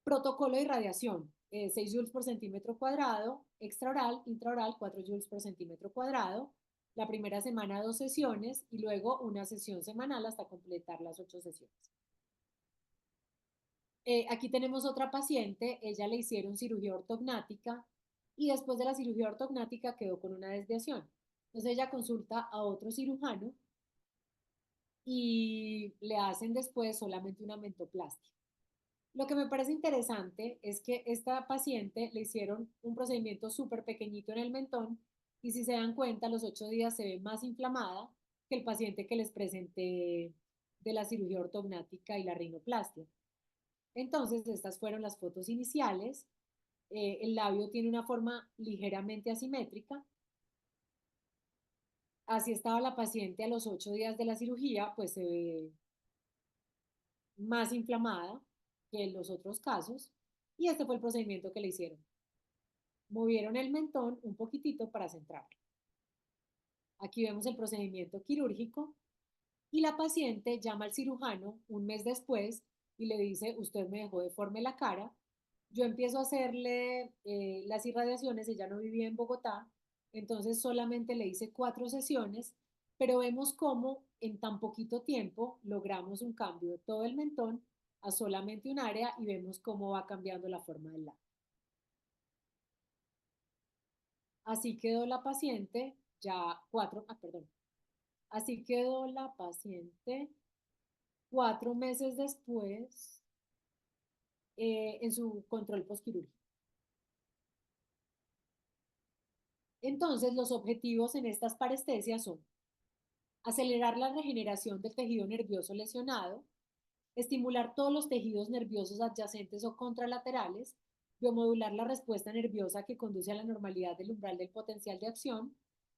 Protocolo de irradiación, 6 joules por centímetro cuadrado, extraoral, intraoral, 4 joules por centímetro cuadrado. La primera semana 2 sesiones y luego una sesión semanal hasta completar las 8 sesiones. Aquí tenemos otra paciente, ella le hicieron cirugía ortognática y después de la cirugía ortognática quedó con una desviación. Entonces ella consulta a otro cirujano y le hacen después solamente una mentoplastia. Lo que me parece interesante es que esta paciente le hicieron un procedimiento súper pequeñito en el mentón y si se dan cuenta, a los 8 días se ve más inflamada que el paciente que les presenté de la cirugía ortognática y la rinoplastia. Entonces, estas fueron las fotos iniciales. El labio tiene una forma ligeramente asimétrica. Así estaba la paciente a los 8 días de la cirugía, pues se ve más inflamada que en los otros casos. Y este fue el procedimiento que le hicieron. Movieron el mentón un poquitito para centrarlo. Aquí vemos el procedimiento quirúrgico y la paciente llama al cirujano un mes después y le dice, usted me dejó deforme la cara. Yo empiezo a hacerle las irradiaciones, ella no vivía en Bogotá, entonces solamente le hice 4 sesiones, pero vemos cómo en tan poquito tiempo logramos un cambio de todo el mentón a solamente un área y vemos cómo va cambiando la forma del labio. Así quedó la paciente ya así quedó la paciente 4 meses después en su control postquirúrgico. Entonces, los objetivos en estas parestesias son acelerar la regeneración del tejido nervioso lesionado, estimular todos los tejidos nerviosos adyacentes o contralaterales, biomodular la respuesta nerviosa que conduce a la normalidad del umbral del potencial de acción,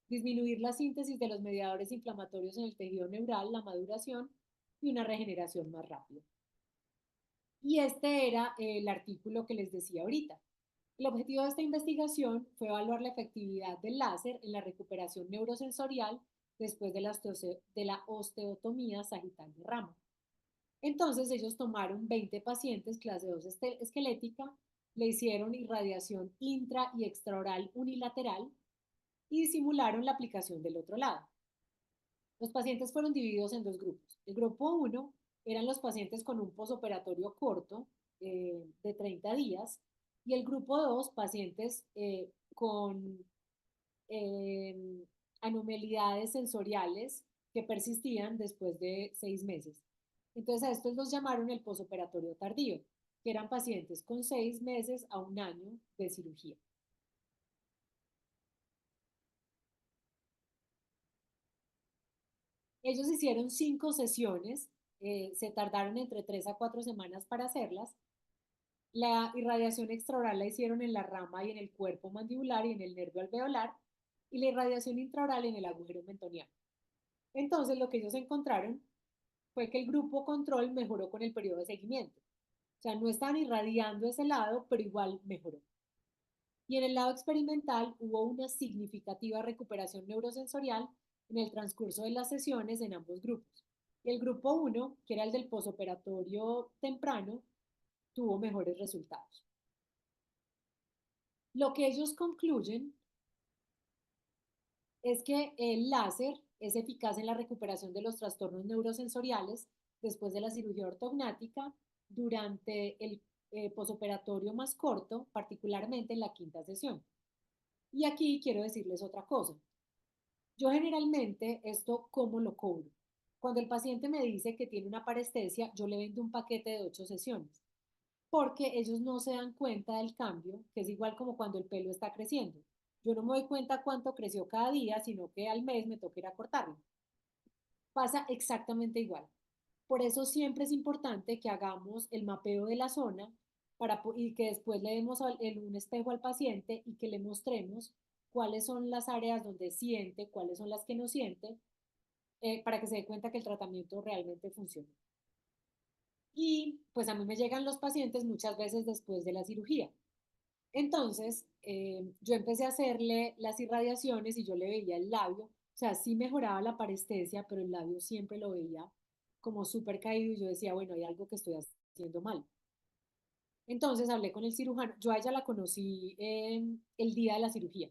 disminuir la síntesis de los mediadores inflamatorios en el tejido neural, la maduración y una regeneración más rápida. Y este era el artículo que les decía ahorita. El objetivo de esta investigación fue evaluar la efectividad del láser en la recuperación neurosensorial después de la osteotomía sagital de rama. Entonces ellos tomaron 20 pacientes clase 2 esquelética, le hicieron irradiación intra y extraoral unilateral y simularon la aplicación del otro lado. Los pacientes fueron divididos en 2 grupos. El grupo 1 eran los pacientes con un posoperatorio corto de 30 días y el grupo 2 pacientes con eh, anomalidades sensoriales que persistían después de 6 meses. Entonces a estos los llamaron el posoperatorio tardío, que eran pacientes con 6 meses a un año de cirugía. Ellos hicieron 5 sesiones, se tardaron entre 3 a 4 semanas para hacerlas. La irradiación extraoral la hicieron en la rama y en el cuerpo mandibular y en el nervio alveolar, y la irradiación intraoral en el agujero mentoniano. Entonces, lo que ellos encontraron fue que el grupo control mejoró con el periodo de seguimiento. O sea, no estaban irradiando ese lado, pero igual mejoró. Y en el lado experimental hubo una significativa recuperación neurosensorial en el transcurso de las sesiones en ambos grupos. Y el grupo uno, que era el del posoperatorio temprano, tuvo mejores resultados. Lo que ellos concluyen es que el láser es eficaz en la recuperación de los trastornos neurosensoriales después de la cirugía ortognática durante el posoperatorio más corto, particularmente en la quinta sesión. Y aquí quiero decirles otra cosa. Yo generalmente esto, ¿cómo lo cobro? Cuando el paciente me dice que tiene una parestesia, yo le vendo un paquete de 8 sesiones, porque ellos no se dan cuenta del cambio, que es igual como cuando el pelo está creciendo. Yo no me doy cuenta cuánto creció cada día, sino que al mes me toca ir a cortarlo. Pasa exactamente igual. Por eso siempre es importante que hagamos el mapeo de la zona y que después le demos un espejo al paciente y que le mostremos cuáles son las áreas donde siente, cuáles son las que no siente, para que se dé cuenta que el tratamiento realmente funciona. Y pues a mí me llegan los pacientes muchas veces después de la cirugía. Entonces, yo empecé a hacerle las irradiaciones y yo le veía el labio, o sea, sí mejoraba la parestesia, pero el labio siempre lo veía como súper caído y yo decía, bueno, hay algo que estoy haciendo mal. Entonces hablé con el cirujano, yo a ella la conocí el día de la cirugía.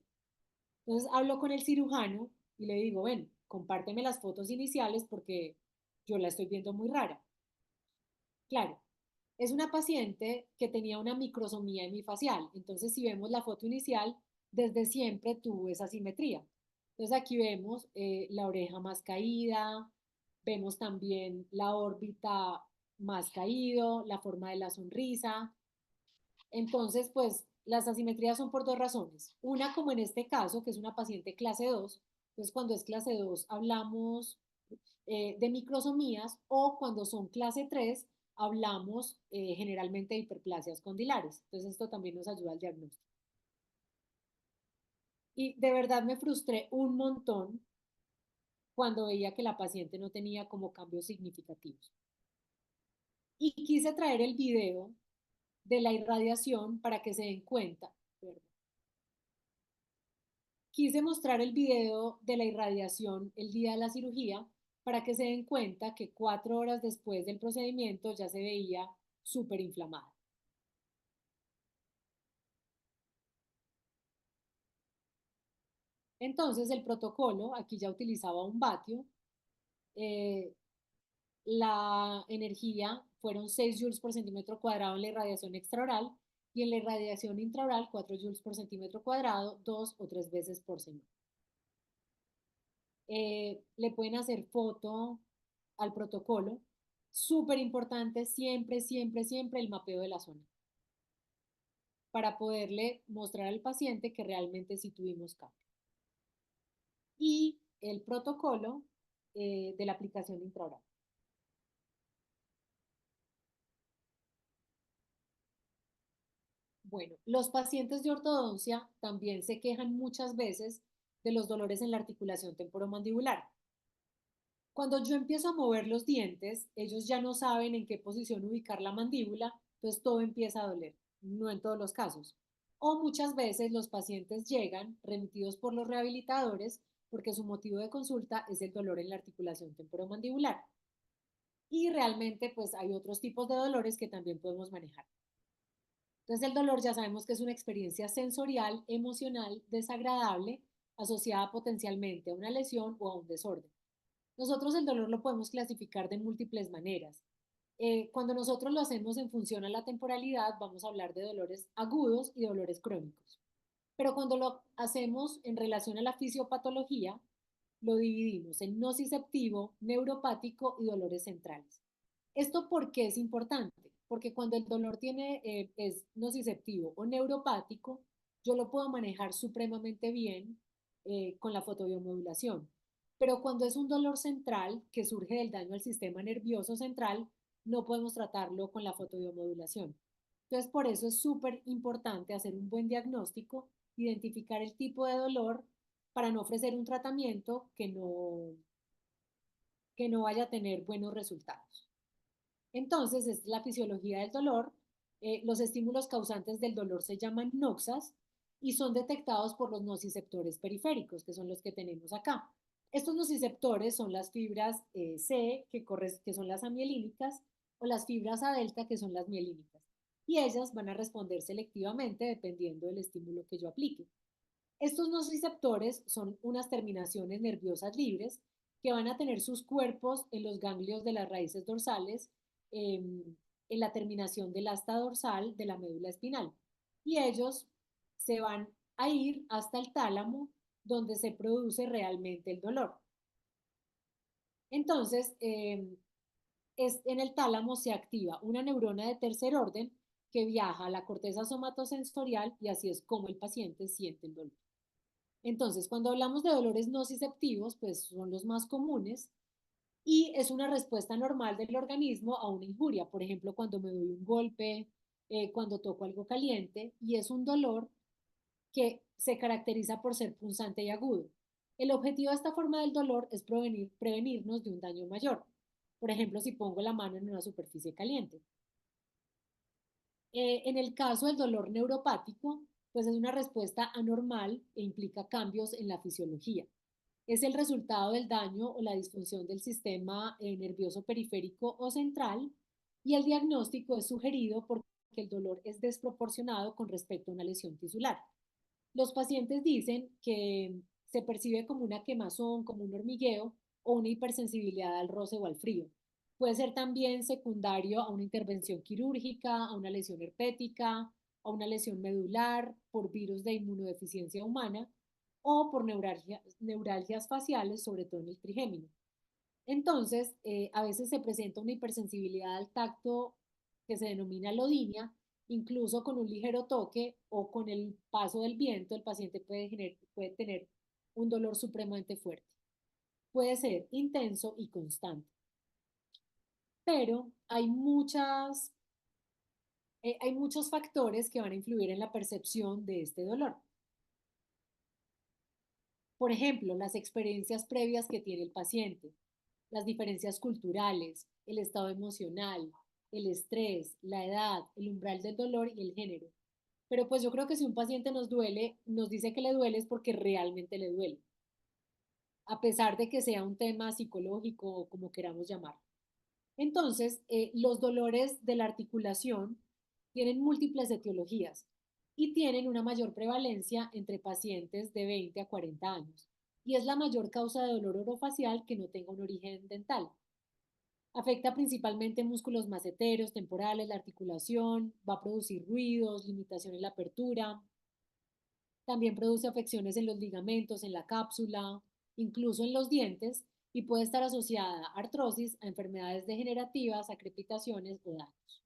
Entonces hablo con el cirujano y le digo, ven, compárteme las fotos iniciales porque yo la estoy viendo muy rara. Claro, es una paciente que tenía una microsomía hemifacial. Entonces, si vemos la foto inicial, desde siempre tuvo esa simetría. Entonces, aquí vemos la oreja más caída, vemos también la órbita más caído, la forma de la sonrisa. Entonces, pues las asimetrías son por dos razones. Una, como en este caso, que es una paciente clase 2. Entonces, cuando es clase 2 hablamos de microsomías, o cuando son clase 3 hablamos generalmente de hiperplasias condilares. Entonces, esto también nos ayuda al diagnóstico. Y de verdad me frustré un montón cuando veía que la paciente no tenía como cambios significativos. Y quise traer el video de la irradiación para que se den cuenta. ¿Verdad? Quise mostrar el video de la irradiación el día de la cirugía para que se den cuenta que 4 horas después del procedimiento ya se veía súper inflamada. Entonces, el protocolo, aquí ya utilizaba un vatio, eh, la energía fueron 6 joules por centímetro cuadrado en la irradiación extraoral y en la irradiación intraoral 4 joules por centímetro cuadrado 2 o 3 veces por semana. Le pueden hacer foto al protocolo. Súper importante siempre, siempre, siempre el mapeo de la zona para poderle mostrar al paciente que realmente sí tuvimos cambio. Y el protocolo de la aplicación intraoral. Bueno, los pacientes de ortodoncia también se quejan muchas veces de los dolores en la articulación temporomandibular. Cuando yo empiezo a mover los dientes, ellos ya no saben en qué posición ubicar la mandíbula, entonces todo empieza a doler, no en todos los casos. O muchas veces los pacientes llegan remitidos por los rehabilitadores porque su motivo de consulta es el dolor en la articulación temporomandibular. Y realmente pues hay otros tipos de dolores que también podemos manejar. Entonces el dolor ya sabemos que es una experiencia sensorial, emocional, desagradable, asociada potencialmente a una lesión o a un desorden. Nosotros el dolor lo podemos clasificar de múltiples maneras. Cuando nosotros lo hacemos en función a la temporalidad, vamos a hablar de dolores agudos y dolores crónicos. Pero cuando lo hacemos en relación a la fisiopatología, lo dividimos en nociceptivo, neuropático y dolores centrales. ¿Esto por qué es importante? Porque cuando el dolor es nociceptivo o neuropático, yo lo puedo manejar supremamente bien con la fotobiomodulación. Pero cuando es un dolor central que surge del daño al sistema nervioso central, no podemos tratarlo con la fotobiomodulación. Entonces, por eso es súper importante hacer un buen diagnóstico, identificar el tipo de dolor para no ofrecer un tratamiento que no vaya a tener buenos resultados. Entonces, es la fisiología del dolor. Los estímulos causantes del dolor se llaman noxas y son detectados por los nociceptores periféricos, que son los que tenemos acá. Estos nociceptores son las fibras C, que son las amielínicas, o las fibras A delta, que son las mielínicas. Y ellas van a responder selectivamente dependiendo del estímulo que yo aplique. Estos nociceptores son unas terminaciones nerviosas libres que van a tener sus cuerpos en los ganglios de las raíces dorsales, en la terminación del asta dorsal de la médula espinal. Y ellos se van a ir hasta el tálamo, donde se produce realmente el dolor. Entonces, en el tálamo se activa una neurona de tercer orden que viaja a la corteza somatosensorial y así es como el paciente siente el dolor. Entonces, cuando hablamos de dolores nociceptivos, pues son los más comunes y es una respuesta normal del organismo a una injuria. Por ejemplo, cuando me doy un golpe, cuando toco algo caliente, y es un dolor que se caracteriza por ser punzante y agudo. El objetivo de esta forma del dolor es prevenirnos de un daño mayor. Por ejemplo, si pongo la mano en una superficie caliente. En el caso del dolor neuropático, pues es una respuesta anormal e implica cambios en la fisiología. Es el resultado del daño o la disfunción del sistema nervioso periférico o central y el diagnóstico es sugerido porque el dolor es desproporcionado con respecto a una lesión tisular. Los pacientes dicen que se percibe como una quemazón, como un hormigueo o una hipersensibilidad al roce o al frío. Puede ser también secundario a una intervención quirúrgica, a una lesión herpética, a una lesión medular por virus de inmunodeficiencia humana o por neuralgias faciales, sobre todo en el trigémino. Entonces, a veces se presenta una hipersensibilidad al tacto que se denomina lodinia, incluso con un ligero toque o con el paso del viento, el paciente puede tener un dolor supremamente fuerte. Puede ser intenso y constante, pero hay muchos factores que van a influir en la percepción de este dolor. Por ejemplo, las experiencias previas que tiene el paciente, las diferencias culturales, el estado emocional, el estrés, la edad, el umbral del dolor y el género. Pero pues yo creo que si un paciente nos dice que le duele es porque realmente le duele, a pesar de que sea un tema psicológico o como queramos llamar. Entonces, los dolores de la articulación tienen múltiples etiologías y tienen una mayor prevalencia entre pacientes de 20 a 40 años. Y es la mayor causa de dolor orofacial que no tenga un origen dental. Afecta principalmente músculos maceteros, temporales, la articulación, va a producir ruidos, limitación en la apertura. También produce afecciones en los ligamentos, en la cápsula, incluso en los dientes y puede estar asociada a artrosis, a enfermedades degenerativas, a crepitaciones o daños.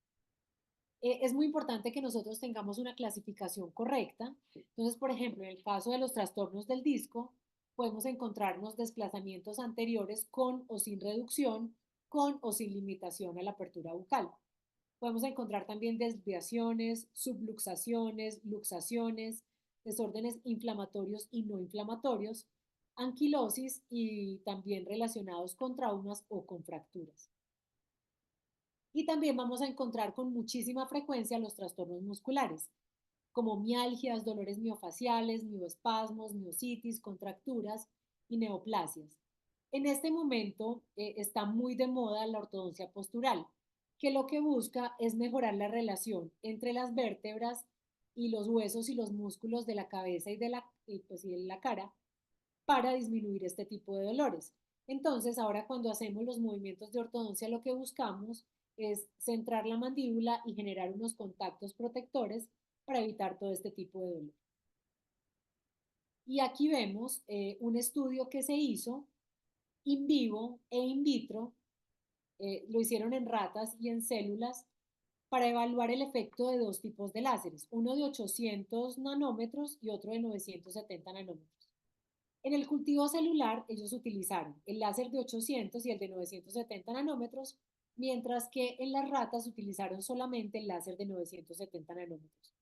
Es muy importante que nosotros tengamos una clasificación correcta. Entonces, por ejemplo, en el caso de los trastornos del disco, podemos encontrarnos desplazamientos anteriores con o sin reducción, con o sin limitación a la apertura bucal. Podemos encontrar también desviaciones, subluxaciones, luxaciones, desórdenes inflamatorios y no inflamatorios, anquilosis y también relacionados con traumas o con fracturas. Y también vamos a encontrar con muchísima frecuencia los trastornos musculares, como mialgias, dolores miofaciales, mioespasmos, miositis, contracturas y neoplasias. En este momento está muy de moda la ortodoncia postural, que lo que busca es mejorar la relación entre las vértebras y los huesos y los músculos de la cabeza y de la cara para disminuir este tipo de dolores. Entonces, ahora cuando hacemos los movimientos de ortodoncia, lo que buscamos es centrar la mandíbula y generar unos contactos protectores para evitar todo este tipo de dolor. Y aquí vemos un estudio que se hizo in vivo e in vitro, lo hicieron en ratas y en células para evaluar el efecto de dos tipos de láseres, uno de 800 nanómetros y otro de 970 nanómetros. En el cultivo celular, ellos utilizaron el láser de 800 y el de 970 nanómetros, mientras que en las ratas utilizaron solamente el láser de 970 nanómetros.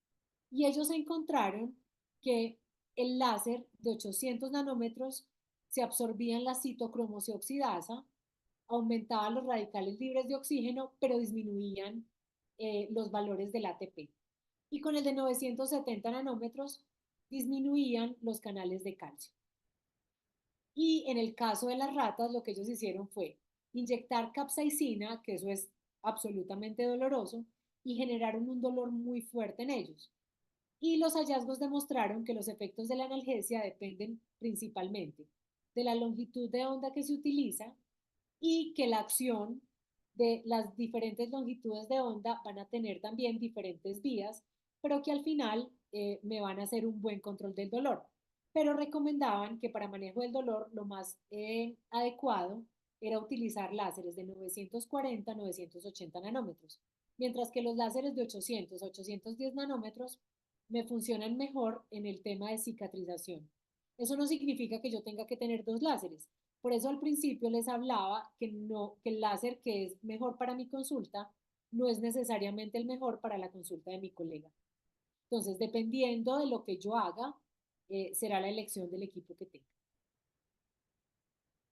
Y ellos encontraron que el láser de 800 nanómetros se absorbía en la citocromosioxidasa aumentaban los radicales libres de oxígeno, pero disminuían los valores del ATP. Y con el de 970 nanómetros disminuían los canales de calcio. Y en el caso de las ratas, lo que ellos hicieron fue inyectar capsaicina, que eso es absolutamente doloroso, y generaron un dolor muy fuerte en ellos. Y los hallazgos demostraron que los efectos de la analgesia dependen principalmente de la longitud de onda que se utiliza y que la acción de las diferentes longitudes de onda van a tener también diferentes vías, pero que al final me van a hacer un buen control del dolor. Pero recomendaban que para manejo del dolor lo más adecuado era utilizar láseres de 940 a 980 nanómetros, mientras que los láseres de 800 a 810 nanómetros me funcionan mejor en el tema de cicatrización. Eso no significa que yo tenga que tener dos láseres. Por eso al principio les hablaba que, no, que el láser que es mejor para mi consulta no es necesariamente el mejor para la consulta de mi colega. Entonces, dependiendo de lo que yo haga, será la elección del equipo que tenga.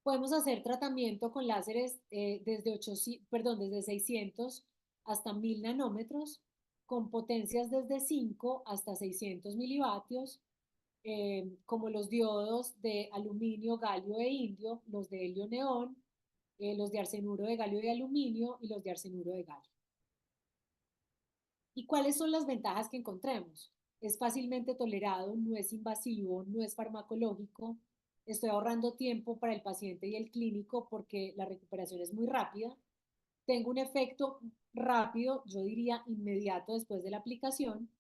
Podemos hacer tratamiento con láseres desde 600 hasta 1000 nanómetros, con potencias desde 5 hasta 600 milivatios, como los diodos de aluminio, galio e indio, los de helio neón, los de arsenuro de galio y aluminio y los de arsenuro de galio. ¿Y cuáles son las ventajas que encontremos? Es fácilmente tolerado, no es invasivo, no es farmacológico. Estoy ahorrando tiempo para el paciente y el clínico porque la recuperación es muy rápida. Tengo un efecto rápido, yo diría inmediato después de la aplicación,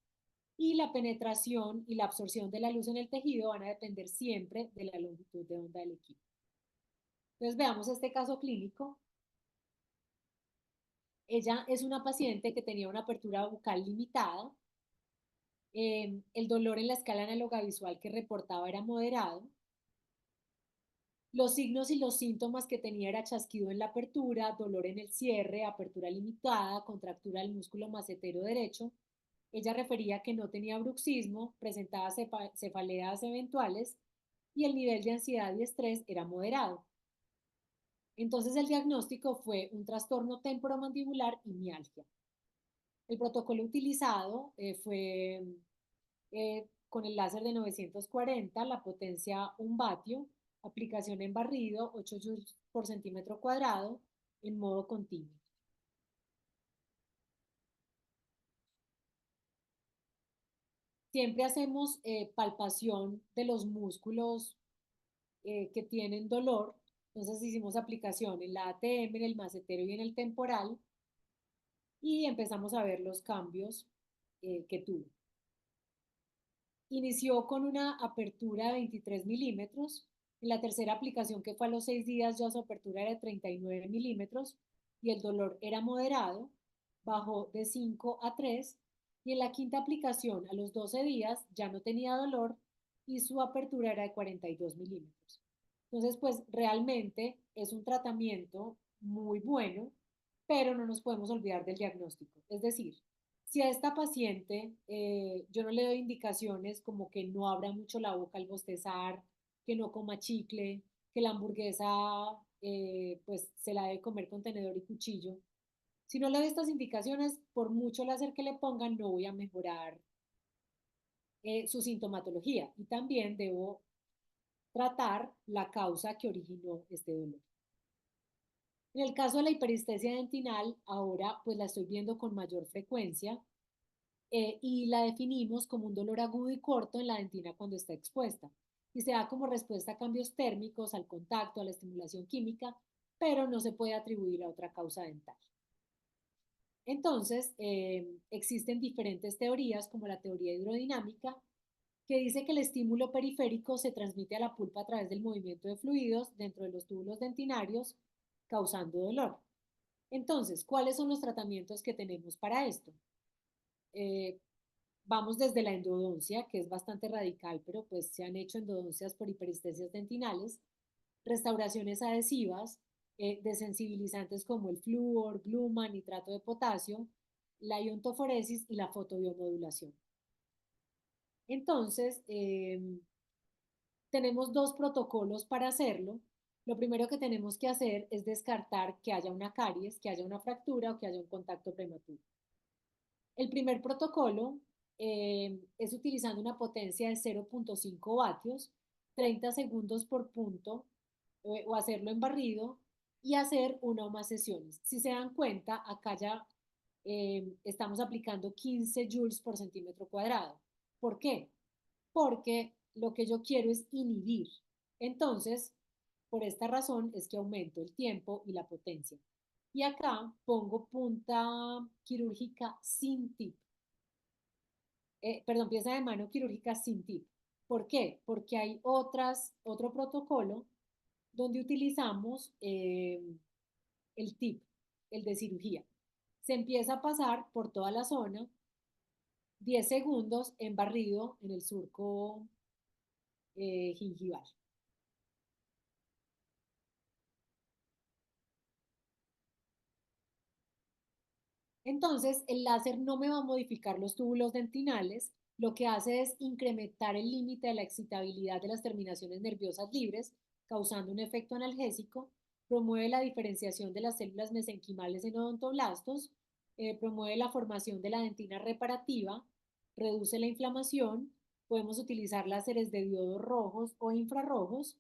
y la penetración y la absorción de la luz en el tejido van a depender siempre de la longitud de onda del equipo. Entonces veamos este caso clínico. Ella es una paciente que tenía una apertura bucal limitada. El dolor en la escala análoga visual que reportaba era moderado. Los signos y los síntomas que tenía era chasquido en la apertura, dolor en el cierre, apertura limitada, contractura del músculo macetero derecho. Ella refería que no tenía bruxismo, presentaba cefaleas eventuales y el nivel de ansiedad y estrés era moderado. Entonces el diagnóstico fue un trastorno temporomandibular y mialgia. El protocolo utilizado fue con el láser de 940, la potencia 1 vatio, aplicación en barrido, 8 joules por centímetro cuadrado, en modo continuo. Siempre hacemos palpación de los músculos que tienen dolor. Entonces hicimos aplicación en la ATM, en el macetero y en el temporal y empezamos a ver los cambios que tuvo. Inició con una apertura de 23 milímetros. En la tercera aplicación, que fue a los 6 días, ya su apertura era de 39 milímetros y el dolor era moderado, bajó de 5 a 3. Y en la quinta aplicación, a los 12 días, ya no tenía dolor y su apertura era de 42 milímetros. Entonces, pues realmente es un tratamiento muy bueno, pero no nos podemos olvidar del diagnóstico. Es decir, si a esta paciente yo no le doy indicaciones como que no abra mucho la boca al bostezar, que no coma chicle, que la hamburguesa pues se la debe comer con tenedor y cuchillo, si no le doy estas indicaciones, por mucho láser que le pongan, no voy a mejorar su sintomatología y también debo tratar la causa que originó este dolor. En el caso de la hiperestesia dentinal, ahora pues la estoy viendo con mayor frecuencia y la definimos como un dolor agudo y corto en la dentina cuando está expuesta y se da como respuesta a cambios térmicos, al contacto, a la estimulación química, pero no se puede atribuir a otra causa dental. Entonces, existen diferentes teorías como la teoría hidrodinámica que dice que el estímulo periférico se transmite a la pulpa a través del movimiento de fluidos dentro de los túbulos dentinarios, causando dolor. Entonces, ¿cuáles son los tratamientos que tenemos para esto? Eh, Vamos desde la endodoncia, que es bastante radical, pero pues se han hecho endodoncias por hiperestesias dentinales, restauraciones adhesivas, desensibilizantes como el flúor, gluma, nitrato de potasio, la iontoforesis y la fotobiomodulación. Entonces, tenemos dos protocolos para hacerlo. Lo primero que tenemos que hacer es descartar que haya una caries, que haya una fractura o que haya un contacto prematuro. El primer protocolo es utilizando una potencia de 0,5 vatios, 30 segundos por punto, o hacerlo en barrido y hacer una o más sesiones. Si se dan cuenta, acá ya estamos aplicando 15 joules por centímetro cuadrado. ¿Por qué? Porque lo que yo quiero es inhibir. Entonces, por esta razón es que aumento el tiempo y la potencia. Y acá pongo punta quirúrgica sin tip, perdón, pieza de mano quirúrgica sin tip. ¿Por qué? Porque hay otro protocolo donde utilizamos el tip, el de cirugía. Se empieza a pasar por toda la zona, 10 segundos en barrido en el surco gingival. Entonces, el láser no me va a modificar los túbulos dentinales, lo que hace es incrementar el límite de la excitabilidad de las terminaciones nerviosas libres, causando un efecto analgésico, promueve la diferenciación de las células mesenquimales en odontoblastos, promueve la formación de la dentina reparativa, reduce la inflamación, podemos utilizar láseres de diodos rojos o infrarrojos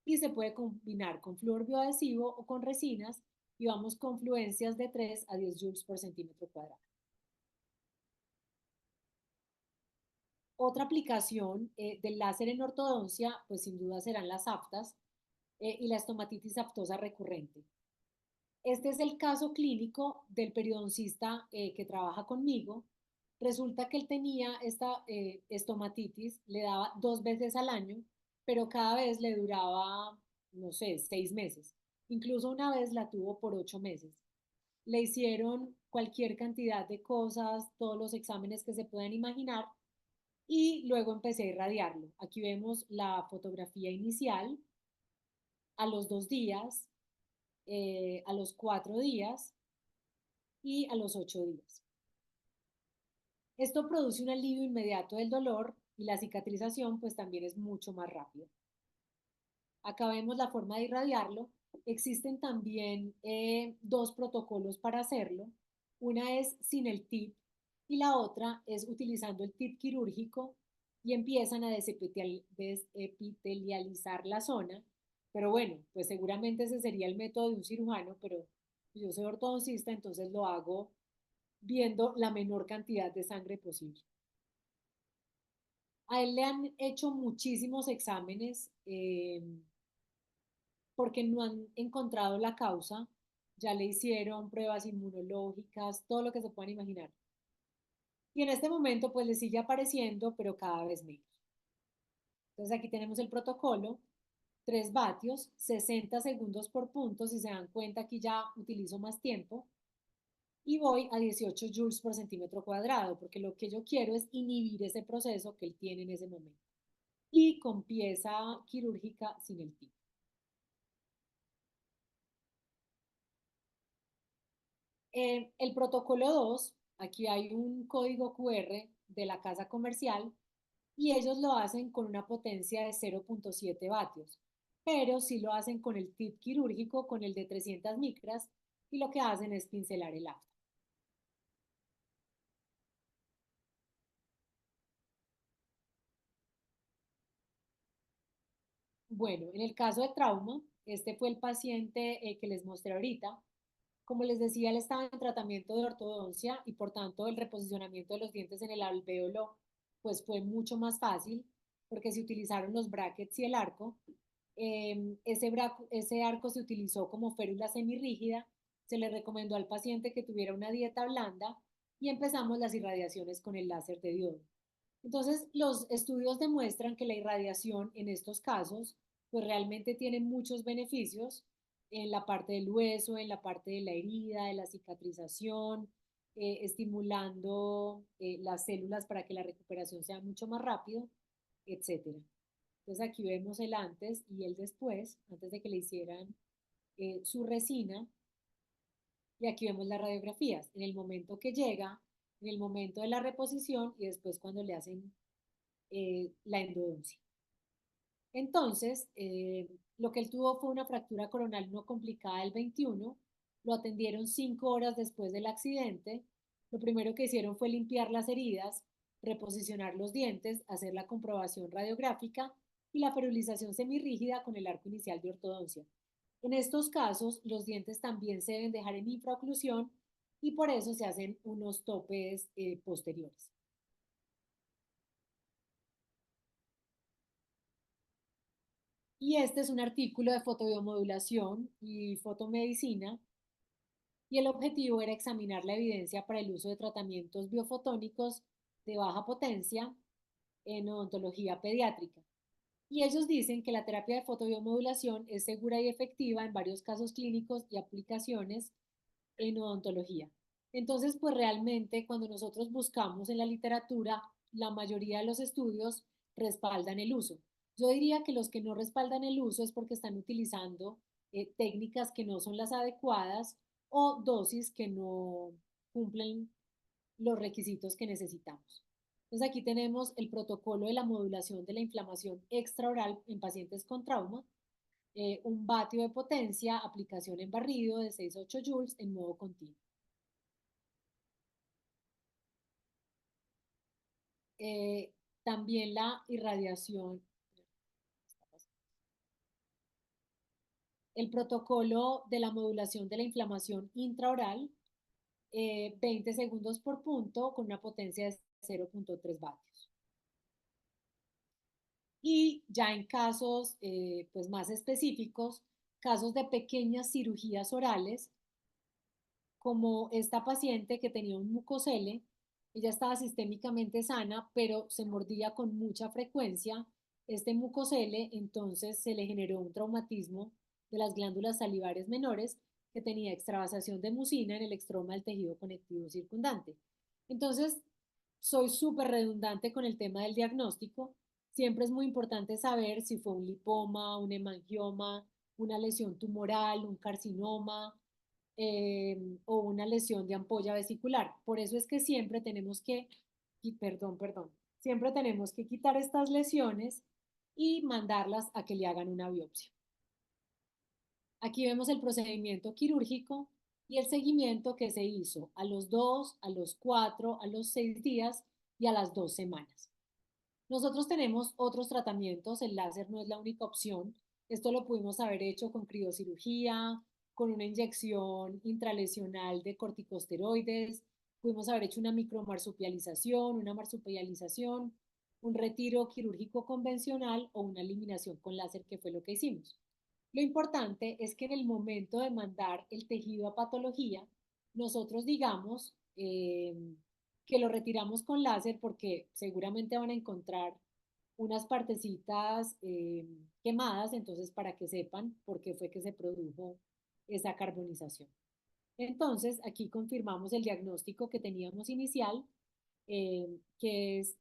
y se puede combinar con flúor bioadhesivo o con resinas y vamos con fluencias de 3 a 10 joules por centímetro cuadrado. Otra aplicación del láser en ortodoncia, pues sin duda serán las aftas y la estomatitis aftosa recurrente. Este es el caso clínico del periodoncista que trabaja conmigo. Resulta que él tenía esta estomatitis, le daba 2 veces al año, pero cada vez le duraba, no sé, 6 meses. Incluso una vez la tuvo por 8 meses. Le hicieron cualquier cantidad de cosas, todos los exámenes que se puedan imaginar, y luego empecé a irradiarlo. Aquí vemos la fotografía inicial a los 2 días, a los 4 días y a los 8 días. Esto produce un alivio inmediato del dolor y la cicatrización pues también es mucho más rápida. Acá vemos la forma de irradiarlo. Existen también dos protocolos para hacerlo. Una es sin el tip y la otra es utilizando el tip quirúrgico y empiezan a desepitelializar la zona. Pero bueno, pues seguramente ese sería el método de un cirujano, pero yo soy ortodoncista, entonces lo hago viendo la menor cantidad de sangre posible. A él le han hecho muchísimos exámenes porque no han encontrado la causa. Ya le hicieron pruebas inmunológicas, todo lo que se puedan imaginar. Y en este momento pues le sigue apareciendo, pero cada vez menos. Entonces aquí tenemos el protocolo, 3 vatios, 60 segundos por punto. Si se dan cuenta, aquí ya utilizo más tiempo. Y voy a 18 joules por centímetro cuadrado, porque lo que yo quiero es inhibir ese proceso que él tiene en ese momento. Y con pieza quirúrgica sin el tip. El protocolo 2, aquí hay un código QR de la casa comercial y ellos lo hacen con una potencia de 0,7 vatios, pero sí lo hacen con el tip quirúrgico, con el de 300 micras, y lo que hacen es pincelar el afta. Bueno, en el caso de trauma, este fue el paciente que les mostré ahorita. Como les decía, él estaba en tratamiento de ortodoncia y por tanto el reposicionamiento de los dientes en el alvéolo pues fue mucho más fácil porque se utilizaron los brackets y el arco. Ese arco se utilizó como férula semirrígida, se le recomendó al paciente que tuviera una dieta blanda y empezamos las irradiaciones con el láser de diodo. Entonces, los estudios demuestran que la irradiación en estos casos, pues realmente tiene muchos beneficios en la parte del hueso, en la parte de la herida, de la cicatrización, estimulando las células para que la recuperación sea mucho más rápido, etcétera. Entonces aquí vemos el antes y el después, antes de que le hicieran su resina, y aquí vemos las radiografías, en el momento que llega, en el momento de la reposición y después cuando le hacen la endodoncia. Entonces, lo que él tuvo fue una fractura coronal no complicada el 21, lo atendieron 5 horas después del accidente, lo primero que hicieron fue limpiar las heridas, reposicionar los dientes, hacer la comprobación radiográfica y la ferulización semirrígida con el arco inicial de ortodoncia. En estos casos, los dientes también se deben dejar en infraoclusión y por eso se hacen unos topes posteriores. Y este es un artículo de fotobiomodulación y fotomedicina y el objetivo era examinar la evidencia para el uso de tratamientos biofotónicos de baja potencia en odontología pediátrica. Y ellos dicen que la terapia de fotobiomodulación es segura y efectiva en varios casos clínicos y aplicaciones en odontología. Entonces, pues realmente cuando nosotros buscamos en la literatura, la mayoría de los estudios respaldan el uso. Yo diría que los que no respaldan el uso es porque están utilizando técnicas que no son las adecuadas o dosis que no cumplen los requisitos que necesitamos. Entonces aquí tenemos el protocolo de la modulación de la inflamación extraoral en pacientes con trauma, un vatio de potencia, aplicación en barrido de 6 a 8 joules en modo continuo. Eh, También la irradiación, el protocolo de la modulación de la inflamación intraoral, 20 segundos por punto con una potencia de 0.3 vatios. Y ya en casos pues más específicos, casos de pequeñas cirugías orales, como esta paciente que tenía un mucosele, ella estaba sistémicamente sana, pero se mordía con mucha frecuencia este mucosele, entonces se le generó un traumatismo de las glándulas salivares menores que tenía extravasación de mucina en el estroma del tejido conectivo circundante. Entonces, soy súper redundante con el tema del diagnóstico. Siempre es muy importante saber si fue un lipoma, un hemangioma, una lesión tumoral, un carcinoma, o una lesión de ampolla vesicular. Por eso es que siempre tenemos que, y perdón, siempre tenemos que quitar estas lesiones y mandarlas a que le hagan una biopsia. Aquí vemos el procedimiento quirúrgico y el seguimiento que se hizo a los 2, a los 4, a los 6 días y a las 2 semanas. Nosotros tenemos otros tratamientos, el láser no es la única opción. Esto lo pudimos haber hecho con criocirugía, con una inyección intralesional de corticosteroides, pudimos haber hecho una micromarsupialización, una marsupialización, un retiro quirúrgico convencional o una eliminación con láser, que fue lo que hicimos. Lo importante es que en el momento de mandar el tejido a patología, nosotros digamos que lo retiramos con láser porque seguramente van a encontrar unas partecitas quemadas, entonces para que sepan por qué fue que se produjo esa carbonización. Entonces, aquí confirmamos el diagnóstico que teníamos inicial, que es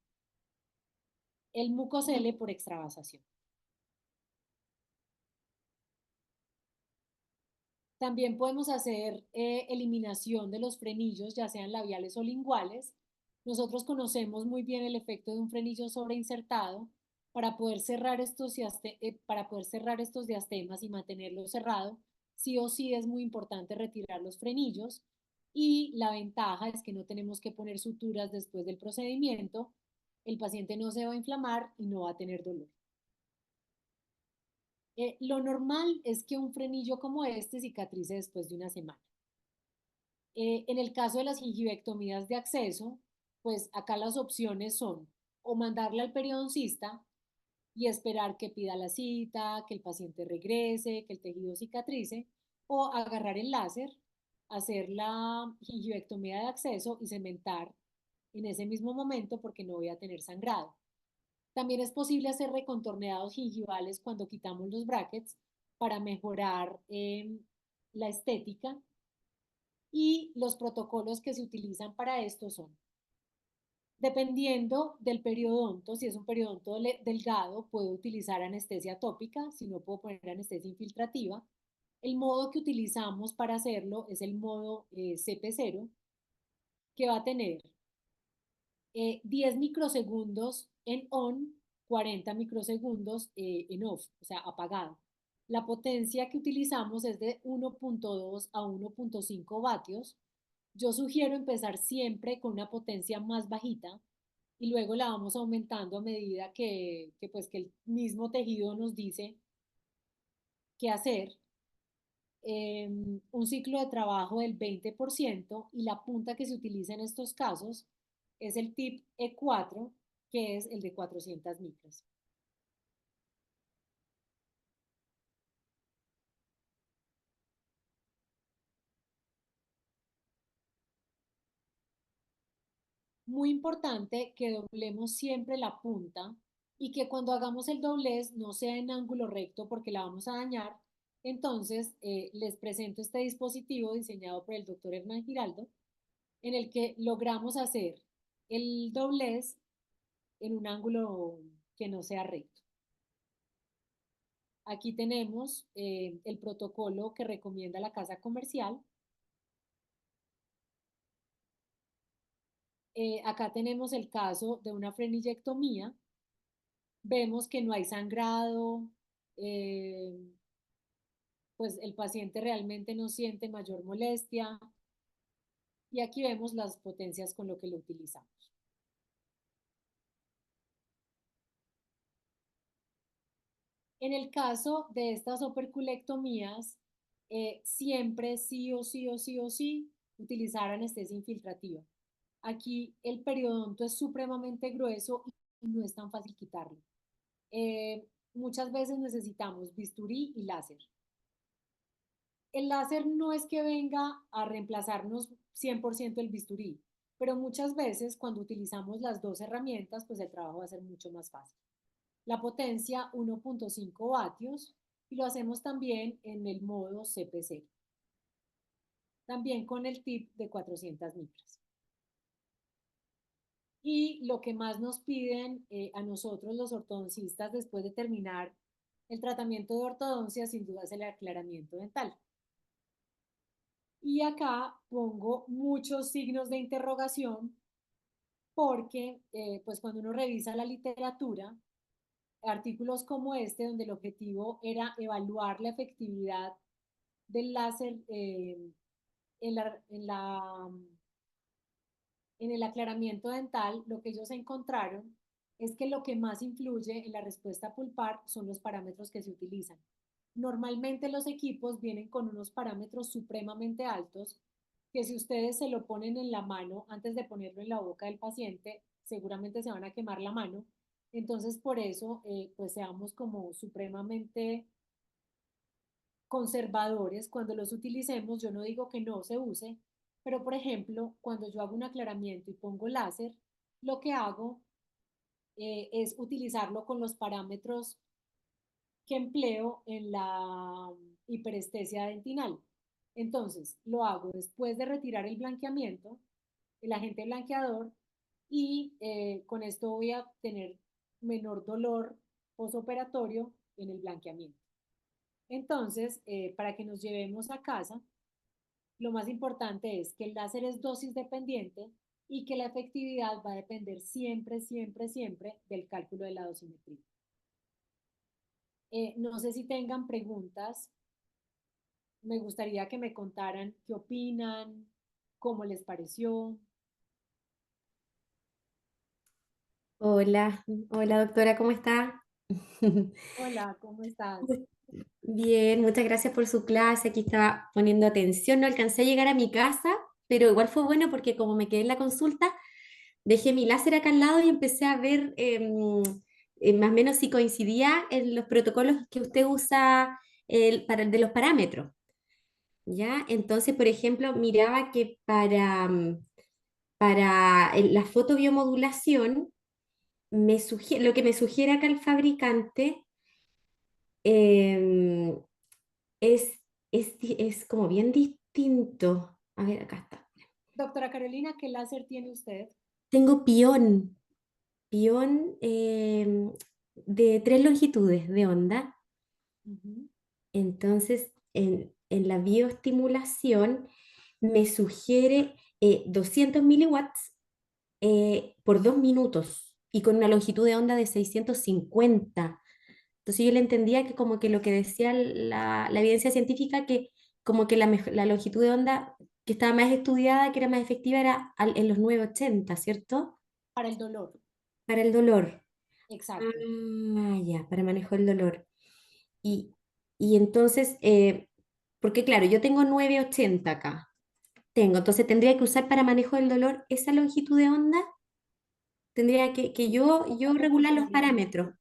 el mucosele por extravasación. También podemos hacer eliminación de los frenillos, ya sean labiales o linguales. Nosotros conocemos muy bien el efecto de un frenillo sobreinsertado para poder cerrar estos diastemas y mantenerlo cerrado. Sí o sí es muy importante retirar los frenillos y la ventaja es que no tenemos que poner suturas después del procedimiento. El paciente no se va a inflamar y no va a tener dolor. Lo normal es que un frenillo como este cicatrice después de una semana. En el caso de las gingivectomías de acceso, pues acá las opciones son o mandarle al periodoncista y esperar que pida la cita, que el paciente regrese, que el tejido cicatrice, o agarrar el láser, hacer la gingivectomía de acceso y cementar en ese mismo momento porque no voy a tener sangrado. También es posible hacer recontorneados gingivales cuando quitamos los brackets para mejorar la estética, y los protocolos que se utilizan para esto son, dependiendo del periodonto, si es un periodonto delgado, puedo utilizar anestesia tópica, si no puedo poner anestesia infiltrativa. El modo que utilizamos para hacerlo es el modo CP0, que va a tener 10 microsegundos en on 40 microsegundos en off, o sea, apagado. La potencia que utilizamos es de 1.2 a 1.5 vatios. Yo sugiero empezar siempre con una potencia más bajita y luego la vamos aumentando a medida pues, que el mismo tejido nos dice qué hacer. Un ciclo de trabajo del 20% y la punta que se utiliza en estos casos es el tip E4, que es el de 400 micras. Muy importante que doblemos siempre la punta y que cuando hagamos el doblez no sea en ángulo recto porque la vamos a dañar. Entonces, les presento este dispositivo diseñado por el doctor Hernán Giraldo, en el que logramos hacer el doblez en un ángulo que no sea recto. Aquí tenemos el protocolo que recomienda la casa comercial. Acá tenemos el caso de una frenillectomía. Vemos que no hay sangrado, eh, pues el paciente realmente no siente mayor molestia. Y aquí vemos las potencias con lo que lo utilizamos. En el caso de estas operculectomías, siempre sí o sí o sí o sí utilizar anestesia infiltrativa. Aquí el periodonto es supremamente grueso y no es tan fácil quitarlo. Muchas veces necesitamos bisturí y láser. El láser no es que venga a reemplazarnos 100% el bisturí, pero muchas veces cuando utilizamos las dos herramientas, pues el trabajo va a ser mucho más fácil. La potencia 1.5 vatios y lo hacemos también en el modo CPC, también con el tip de 400 micras. Y lo que más nos piden a nosotros los ortodoncistas después de terminar el tratamiento de ortodoncia, sin duda es el aclaramiento dental. Y acá pongo muchos signos de interrogación porque pues cuando uno revisa la literatura, artículos como este, donde el objetivo era evaluar la efectividad del láser en, la, en, la, en el aclaramiento dental, lo que ellos encontraron es que lo que más influye en la respuesta pulpar son los parámetros que se utilizan. Normalmente los equipos vienen con unos parámetros supremamente altos que si ustedes se lo ponen en la mano antes de ponerlo en la boca del paciente, seguramente se van a quemar la mano. Entonces, por eso, pues seamos como supremamente conservadores cuando los utilicemos. Yo no digo que no se use, pero por ejemplo, cuando yo hago un aclaramiento y pongo láser, lo que hago es utilizarlo con los parámetros que empleo en la hiperestesia dentinal. Entonces, lo hago después de retirar el blanqueamiento, el agente blanqueador, y con esto voy a tener menor dolor posoperatorio en el blanqueamiento. Entonces, para que nos llevemos a casa, lo más importante es que el láser es dosis dependiente y que la efectividad va a depender siempre, siempre, siempre del cálculo de la dosimetría. No sé si tengan preguntas. Me gustaría que me contaran qué opinan, cómo les pareció. Hola, hola doctora, ¿cómo está? Hola, ¿cómo estás? Bien, muchas gracias por su clase. Aquí estaba poniendo atención. No alcancé a llegar a mi casa, pero igual fue bueno porque como me quedé en la consulta, dejé mi láser acá al lado y empecé a ver más o menos si coincidía en los protocolos que usted usa para el de los parámetros. ¿Ya? Entonces, por ejemplo, miraba que para la fotobiomodulación, lo que me sugiere acá el fabricante em, es, es como bien distinto. A ver, acá está. Doctora Carolina, ¿qué láser tiene usted? Tengo pión de tres longitudes de onda. Ujú. Entonces, en la bioestimulación me sugiere 200 miliwatts por 2 minutos. y con una longitud de onda de 650. Entonces yo le entendía que como que lo que decía la evidencia científica, que como que la longitud de onda que estaba más estudiada, que era más efectiva, era en los 980, ¿cierto? para el dolor. Para el dolor. Exacto. Ah, ya, para manejo del dolor. Y, y entonces, porque claro, yo tengo 980 acá. Entonces tendría que usar para manejo del dolor esa longitud de onda. Tendría que yo Le regular los funcionaría muy parámetros. bien.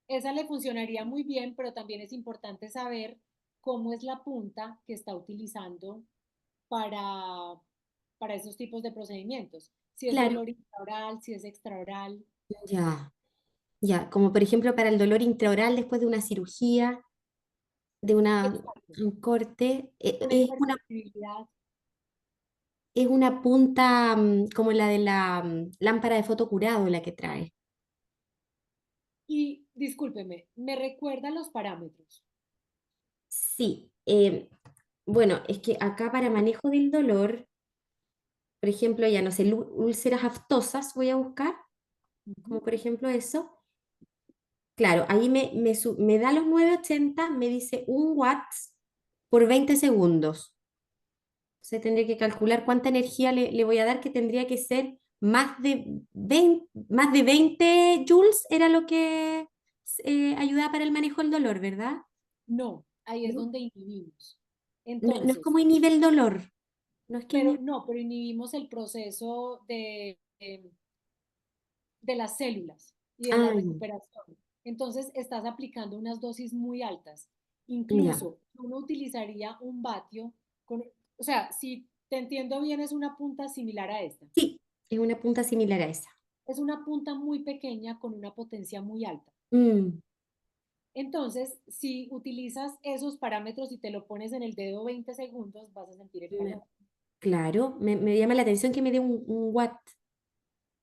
Esa le funcionaría muy bien, pero también es importante saber cómo es la punta que está utilizando para, para esos tipos de procedimientos. Si es Claro, dolor intraoral, si es extraoral. ya, ya. Como por ejemplo para el dolor intraoral después de una cirugía, de Exacto. un corte, Una hipersensibilidad. es una punta como la de la lámpara de foto curado la que trae. Y discúlpeme, ¿me recuerda los parámetros? Sí, bueno, es que acá para manejo del dolor, por ejemplo, ya no sé, úlceras aftosas voy a buscar, como Ujú. por ejemplo eso. Claro, ahí me da los 980, me dice 1 watts por 20 segundos. Entonces tendría que calcular cuánta energía le voy a dar, que tendría que ser más de 20 joules, era lo que ayudaba para el manejo del dolor, ¿verdad? No, ahí es ¿No? donde inhibimos. No es Entonces, como inhibe el dolor, no es que pero inhibe. no, pero inhibimos el proceso de las células y de la Ah, recuperación. Entonces, estás aplicando unas dosis muy altas. ya. Incluso uno utilizaría un vatio con, o sea, si te entiendo bien, es una punta similar a esta. Sí, es una punta similar a esa. Es una punta muy pequeña con una potencia muy alta. Mm, Entonces, si utilizas esos parámetros y te lo pones en el dedo 20 segundos, vas a sentir el me- calor. claro, me llama la atención que me dé un watt.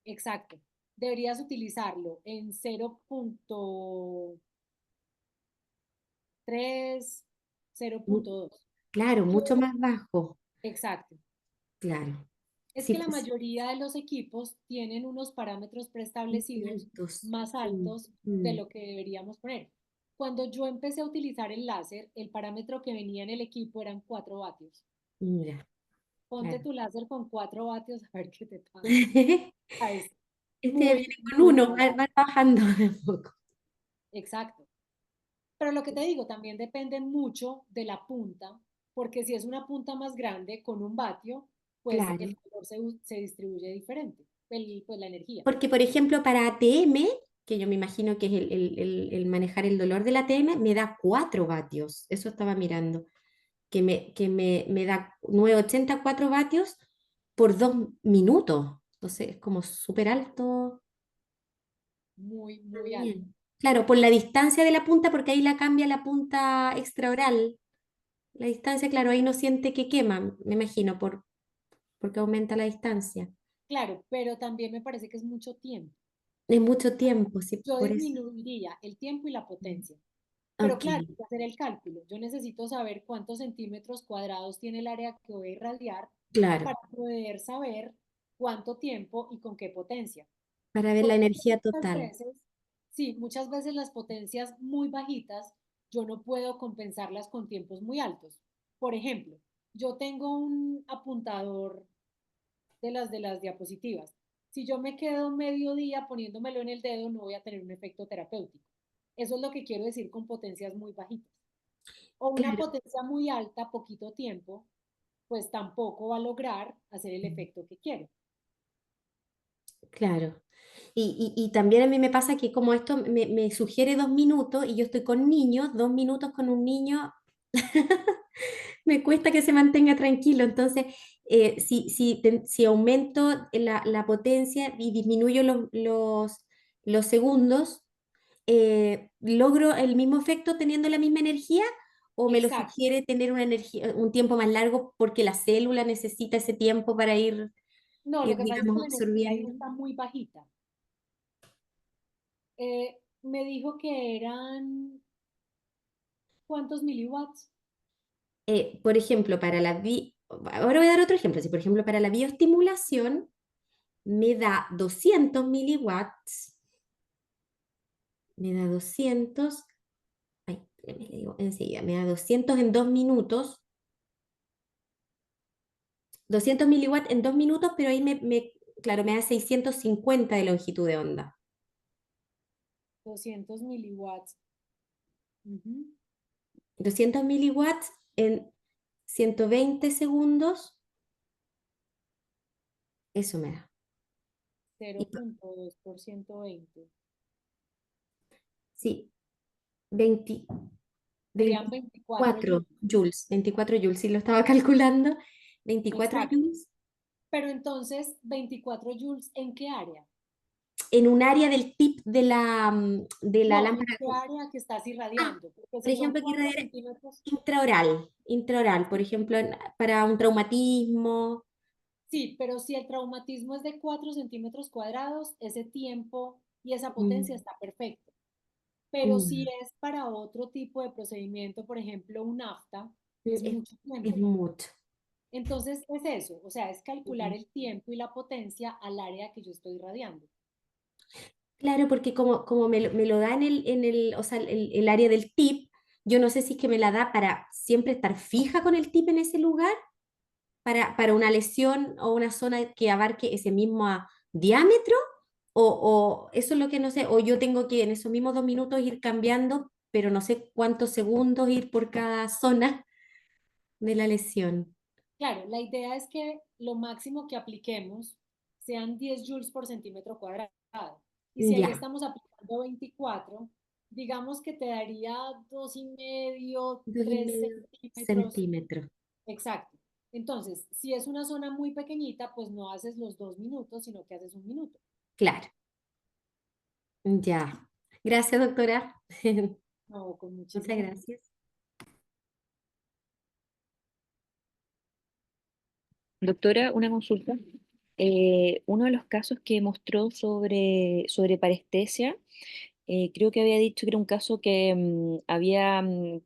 Exacto. Deberías utilizarlo en 0.3, Mm, 0.2. claro, Yo, mucho más bajo. exacto. Claro. Es Sí, que la pues, mayoría de los equipos tienen unos parámetros muy preestablecidos altos. más Mm, altos de mm, lo que deberíamos poner. Cuando yo empecé a utilizar el láser, el parámetro que venía en el equipo eran 4 vatios. ya, Ponte claro. tu láser con 4 vatios a ver qué te pasa. Ah, es Este ya muy, viene con muy uno, alto. va bajando de a poco. Exacto. Pero lo que te digo, también depende mucho de la punta, porque si es una punta más grande con un vatio, pues Claro. el calor se distribuye diferente, pues la energía. Porque, por ejemplo, para ATM, que yo me imagino que es el manejar el dolor del ATM, me da 4 vatios. Eso estaba mirando. Que me da 984 vatios por 2 minutos. Entonces, es como súper alto. Muy, muy alto. También. Claro, por la distancia de la punta, porque ahí la cambia la punta extraoral. La distancia, claro, ahí no siente que quema, me imagino, porque aumenta la distancia. Claro, pero también me parece que es mucho tiempo. Es mucho tiempo, sí, Yo por eso. disminuiría el tiempo y la potencia. Pero Ok, claro, hay que hacer el cálculo. Yo necesito saber cuántos centímetros cuadrados tiene el área que voy a irradiar claro, para poder saber cuánto tiempo y con qué potencia. para ver la Porque energía muchas total. veces, sí, muchas veces las potencias muy bajitas, yo no puedo compensarlas con tiempos muy altos. Por ejemplo, yo tengo un apuntador de las diapositivas. Si yo me quedo medio día poniéndomelo en el dedo, no voy a tener un efecto terapéutico. Eso es lo que quiero decir con potencias muy bajitas. O una Claro, potencia muy alta, poquito tiempo, pues tampoco va a lograr hacer el efecto que quiero. claro. Y también a mí me pasa que como esto me sugiere 2 minutos y yo estoy con niños, 2 minutos con un niño me cuesta que se mantenga tranquilo. Entonces, si aumento la potencia y disminuyo los segundos, ¿logro el mismo efecto teniendo la misma energía? ¿O me lo Exacto. sugiere tener una energía, un tiempo más largo porque la célula necesita ese tiempo para No, lo que pasa es que digamos, la energía ahí absorbiendo? está muy bajita. Me dijo que eran, ¿cuántos miliwatts? Por ejemplo, ahora voy a dar otro ejemplo. Si, por ejemplo, para la bioestimulación, me da 200 miliwatts, me da 200, ay, espérame, le digo enseguida, me da 200 en 2 minutos, 200 miliwatts en 2 minutos, pero ahí claro, me da 650 de longitud de onda. 200 miliwatts. Ujú. 200 miliwatts en 120 segundos, eso me da. Y 0,2 por 120. sí, 20, Serían 24 24 joules. joules, 24 joules, sí lo estaba calculando, 24 Exacto. joules Pero entonces, 24 joules, ¿en qué área? en un área del tip de la No, ¿en lámpara. qué área que estás Ah, irradiando? Porque por si son ejemplo, que 4 irradiar centímetros, intraoral, por ejemplo, para un traumatismo. sí, pero si el traumatismo es de 4 centímetros cuadrados, ese tiempo y esa potencia mm, está perfecto. Pero si mm, es para otro tipo de procedimiento, por ejemplo, un afta, es es, mucho es tiempo. mucho. Entonces es eso, o sea, es calcular Mm. el tiempo y la potencia al área que yo estoy irradiando. Claro, porque como me lo da o sea, el área del tip, yo no sé si es que me la da para siempre estar fija con el tip en ese lugar, para una lesión o una zona que abarque ese mismo diámetro, o eso es lo que no sé, o yo tengo que en esos mismos 2 minutos ir cambiando, pero no sé cuántos segundos ir por cada zona de la lesión. Claro, la idea es que lo máximo que apliquemos sean 10 joules por centímetro cuadrado. Y si ahí Ya, estamos aplicando 24, digamos que te daría 2,5, dos y 3 medio centímetros. centímetros. Exacto. Entonces, si es una zona muy pequeñita, pues no haces los 2 minutos, sino que haces 1 minuto. Claro, ya. Gracias, doctora. No, con Muchas muchísimo gusto. gracias. Doctora, una consulta. Uno de los casos que mostró sobre parestesia, creo que había dicho que era un caso que había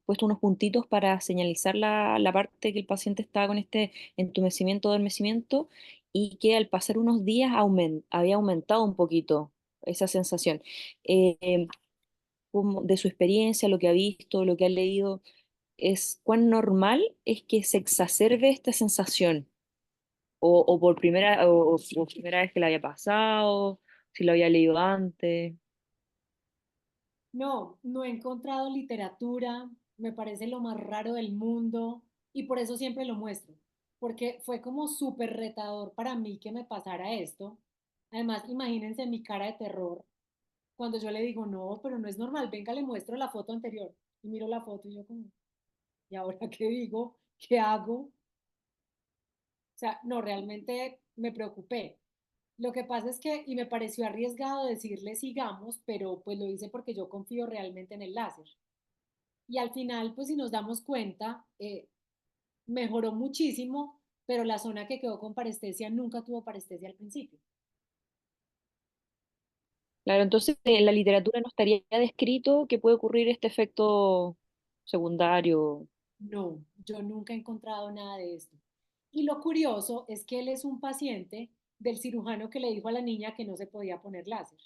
puesto unos puntitos para señalizar la parte que el paciente estaba con este entumecimiento o adormecimiento y que al pasar unos días había aumentado un poquito esa sensación. De su experiencia, lo que ha visto, lo que ha leído, ¿cuán normal es que se exacerbe esta sensación? O por o primera vez que le había pasado, si lo había leído antes. No, no he encontrado literatura, me parece lo más raro del mundo y por eso siempre lo muestro, porque fue como súper retador para mí que me pasara esto. Además, imagínense mi cara de terror cuando yo le digo, no, pero no es normal, venga, le muestro la foto anterior y miro la foto y yo como, ¿y ahora qué digo? ¿Qué hago? O sea, no, realmente me preocupé. Lo que pasa es que, y me pareció arriesgado decirle sigamos, pero pues lo hice porque yo confío realmente en el láser. Y al final, pues si nos damos cuenta, mejoró muchísimo, pero la zona que quedó con parestesia nunca tuvo parestesia al principio. Claro, entonces en la literatura no estaría descrito que puede ocurrir este efecto secundario. No, yo nunca he encontrado nada de esto. Y lo curioso es que él es un paciente del cirujano que le dijo a la niña que no se podía poner láser.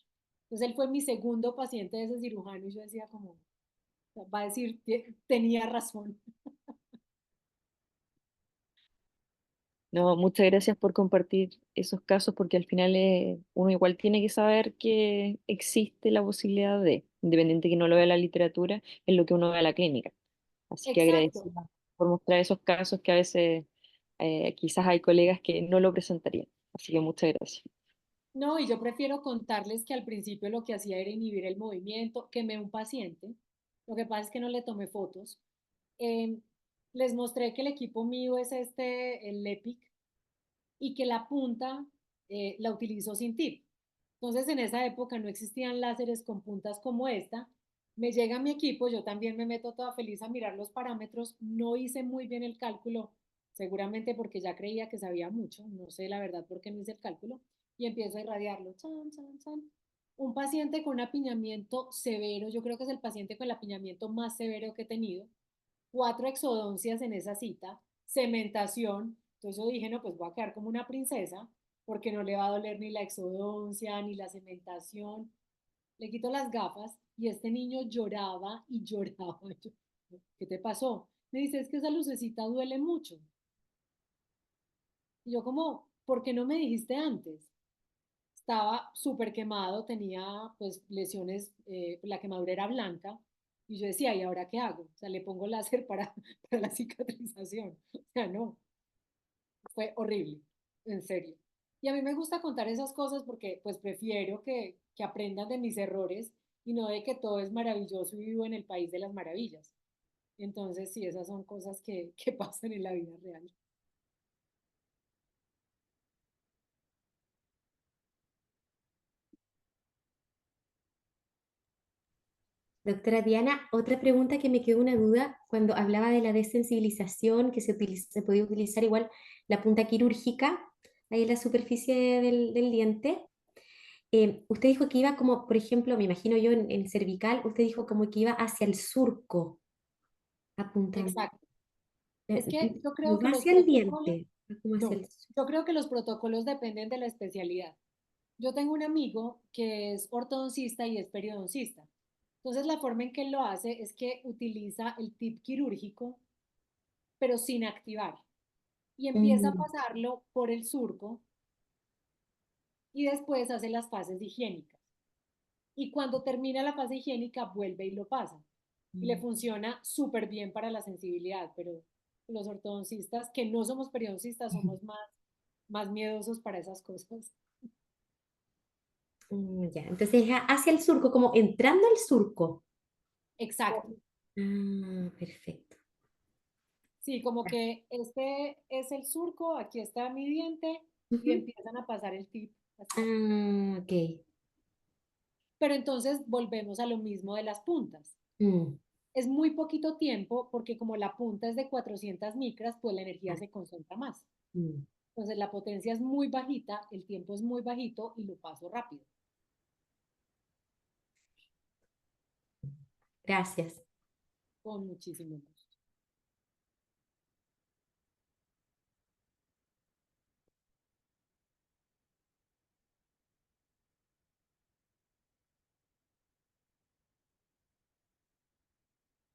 Entonces él fue mi segundo paciente de ese cirujano y yo decía como, va a decir, tenía razón. No, muchas gracias por compartir esos casos porque al final uno igual tiene que saber que existe la posibilidad de, independiente que no lo vea en la literatura, es lo que uno ve en la clínica. Así que Exacto. agradecida por mostrar esos casos que a veces quizás hay colegas que no lo presentarían. Así que muchas gracias. No, y yo prefiero contarles que al principio lo que hacía era inhibir el movimiento, quemé un paciente, lo que pasa es que no le tomé fotos. Em, Les mostré que el equipo mío es el EPIC, y que la punta la utilizo sin tip. Entonces, en esa época no existían láseres con puntas como esta. Me llega mi equipo, yo también me meto toda feliz a mirar los parámetros. No hice muy bien el cálculo, seguramente porque ya creía que sabía mucho. No sé la verdad por qué no hice el cálculo. Y empiezo a irradiarlo. Chan, chan, chan. Un paciente con apiñamiento severo, yo creo que es el paciente con el apiñamiento más severo que he tenido. 4 exodoncias en esa cita, cementación. Entonces yo dije, no, pues voy a quedar como una princesa. porque no le va a doler ni la exodoncia, ni la cementación. Le quito las gafas y este niño lloraba y lloraba. Yo, ¿qué te pasó? Me dice, es que esa lucecita duele mucho. Y yo como, ¿por qué no me dijiste antes? Estaba súper quemado, tenía pues lesiones, la quemadura era blanca. Y yo decía, ¿y ahora qué hago? O sea, le pongo láser para la cicatrización. O sea, no, fue horrible, en serio. Y a mí me gusta contar esas cosas porque pues prefiero que aprendan de mis errores y no de que todo es maravilloso y vivo en el país de las maravillas. Entonces, sí, esas son cosas que pasan en la vida real. Doctora Diana, otra pregunta que me quedó una duda cuando hablaba de la desensibilización, que se podía utilizar igual la punta quirúrgica ahí en la superficie del diente. Usted dijo que iba como, por ejemplo, me imagino yo en el cervical, usted dijo como que iba hacia el surco apuntando. Exacto. Es que yo No creo que va los hacia el protocolos, diente, va como hacia no, el surco. yo creo que los protocolos dependen de la especialidad. Yo tengo un amigo que es ortodoncista y es periodoncista. Entonces, la forma en que él lo hace es que utiliza el tip quirúrgico, pero sin activar. Y empieza a Mm, pasarlo por el surco y después hace las fases higiénicas. Y cuando termina la fase higiénica, vuelve y lo pasa. Y le mm, funciona súper bien para la sensibilidad, pero los ortodoncistas que no somos periodoncistas somos más miedosos para esas cosas. ya, entonces es hacia el surco, como entrando al surco. Exacto. Ah, perfecto. Sí, como que este es el surco, aquí está mi diente y Ujú. empiezan a pasar el tip así. Ah, ok. Pero entonces volvemos a lo mismo de las puntas. Mm, Es muy poquito tiempo porque como la punta es de 400 micras, pues la energía ah, se concentra más. mm. Entonces la potencia es muy bajita, el tiempo es muy bajito y lo paso rápido, Gracias. con muchísimo gusto.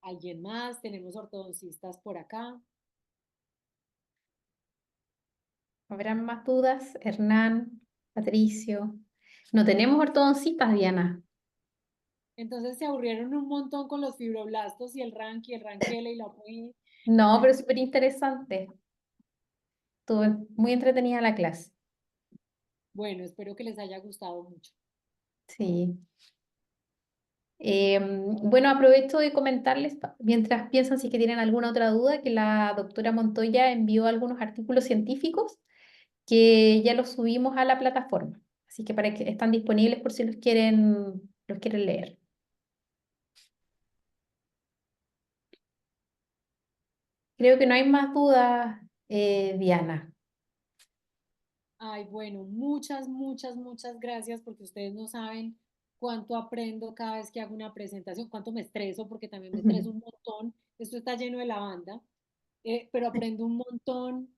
¿Alguien más? Tenemos ortodoncistas por acá. ¿Habrán más dudas? Hernán, Patricio. No tenemos ortodoncistas, Diana. Entonces se aburrieron un montón con los fibroblastos y el Ranqui, el Ranquele y la PUI. No, pero es súper interesante. Estuvo muy entretenida la clase. Bueno, espero que les haya gustado mucho. Sí. Bueno, aprovecho de comentarles, mientras piensan si es que tienen alguna otra duda, que la doctora Montoya envió algunos artículos científicos que ya los subimos a la plataforma. Así que para que están disponibles por si los quieren leer. Creo que no hay más dudas, Diana. Ay, bueno, muchas gracias porque ustedes no saben cuánto aprendo cada vez que hago una presentación, cuánto me estreso porque también me estreso un montón. Esto está lleno de lavanda, pero aprendo un montón.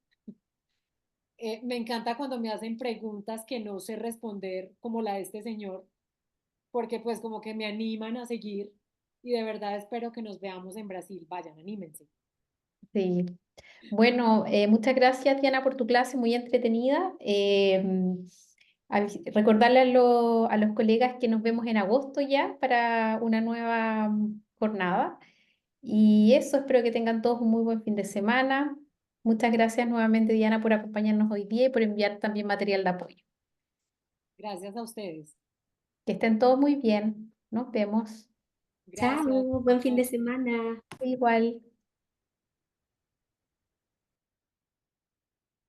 Me encanta cuando me hacen preguntas que no sé responder, como la de este señor, porque pues como que me animan a seguir y de verdad espero que nos veamos en Brasil. Vayan, anímense. Sí. Bueno, muchas gracias, Diana, por tu clase, muy entretenida. Recordarle a los colegas que nos vemos en agosto ya para una nueva jornada. Y eso, espero que tengan todos un muy buen fin de semana. Muchas gracias nuevamente, Diana, por acompañarnos hoy día y por enviar también material de apoyo. Gracias a ustedes. Que estén todos muy bien. Nos vemos. Gracias. Chao, buen fin de Chao. semana. Igual.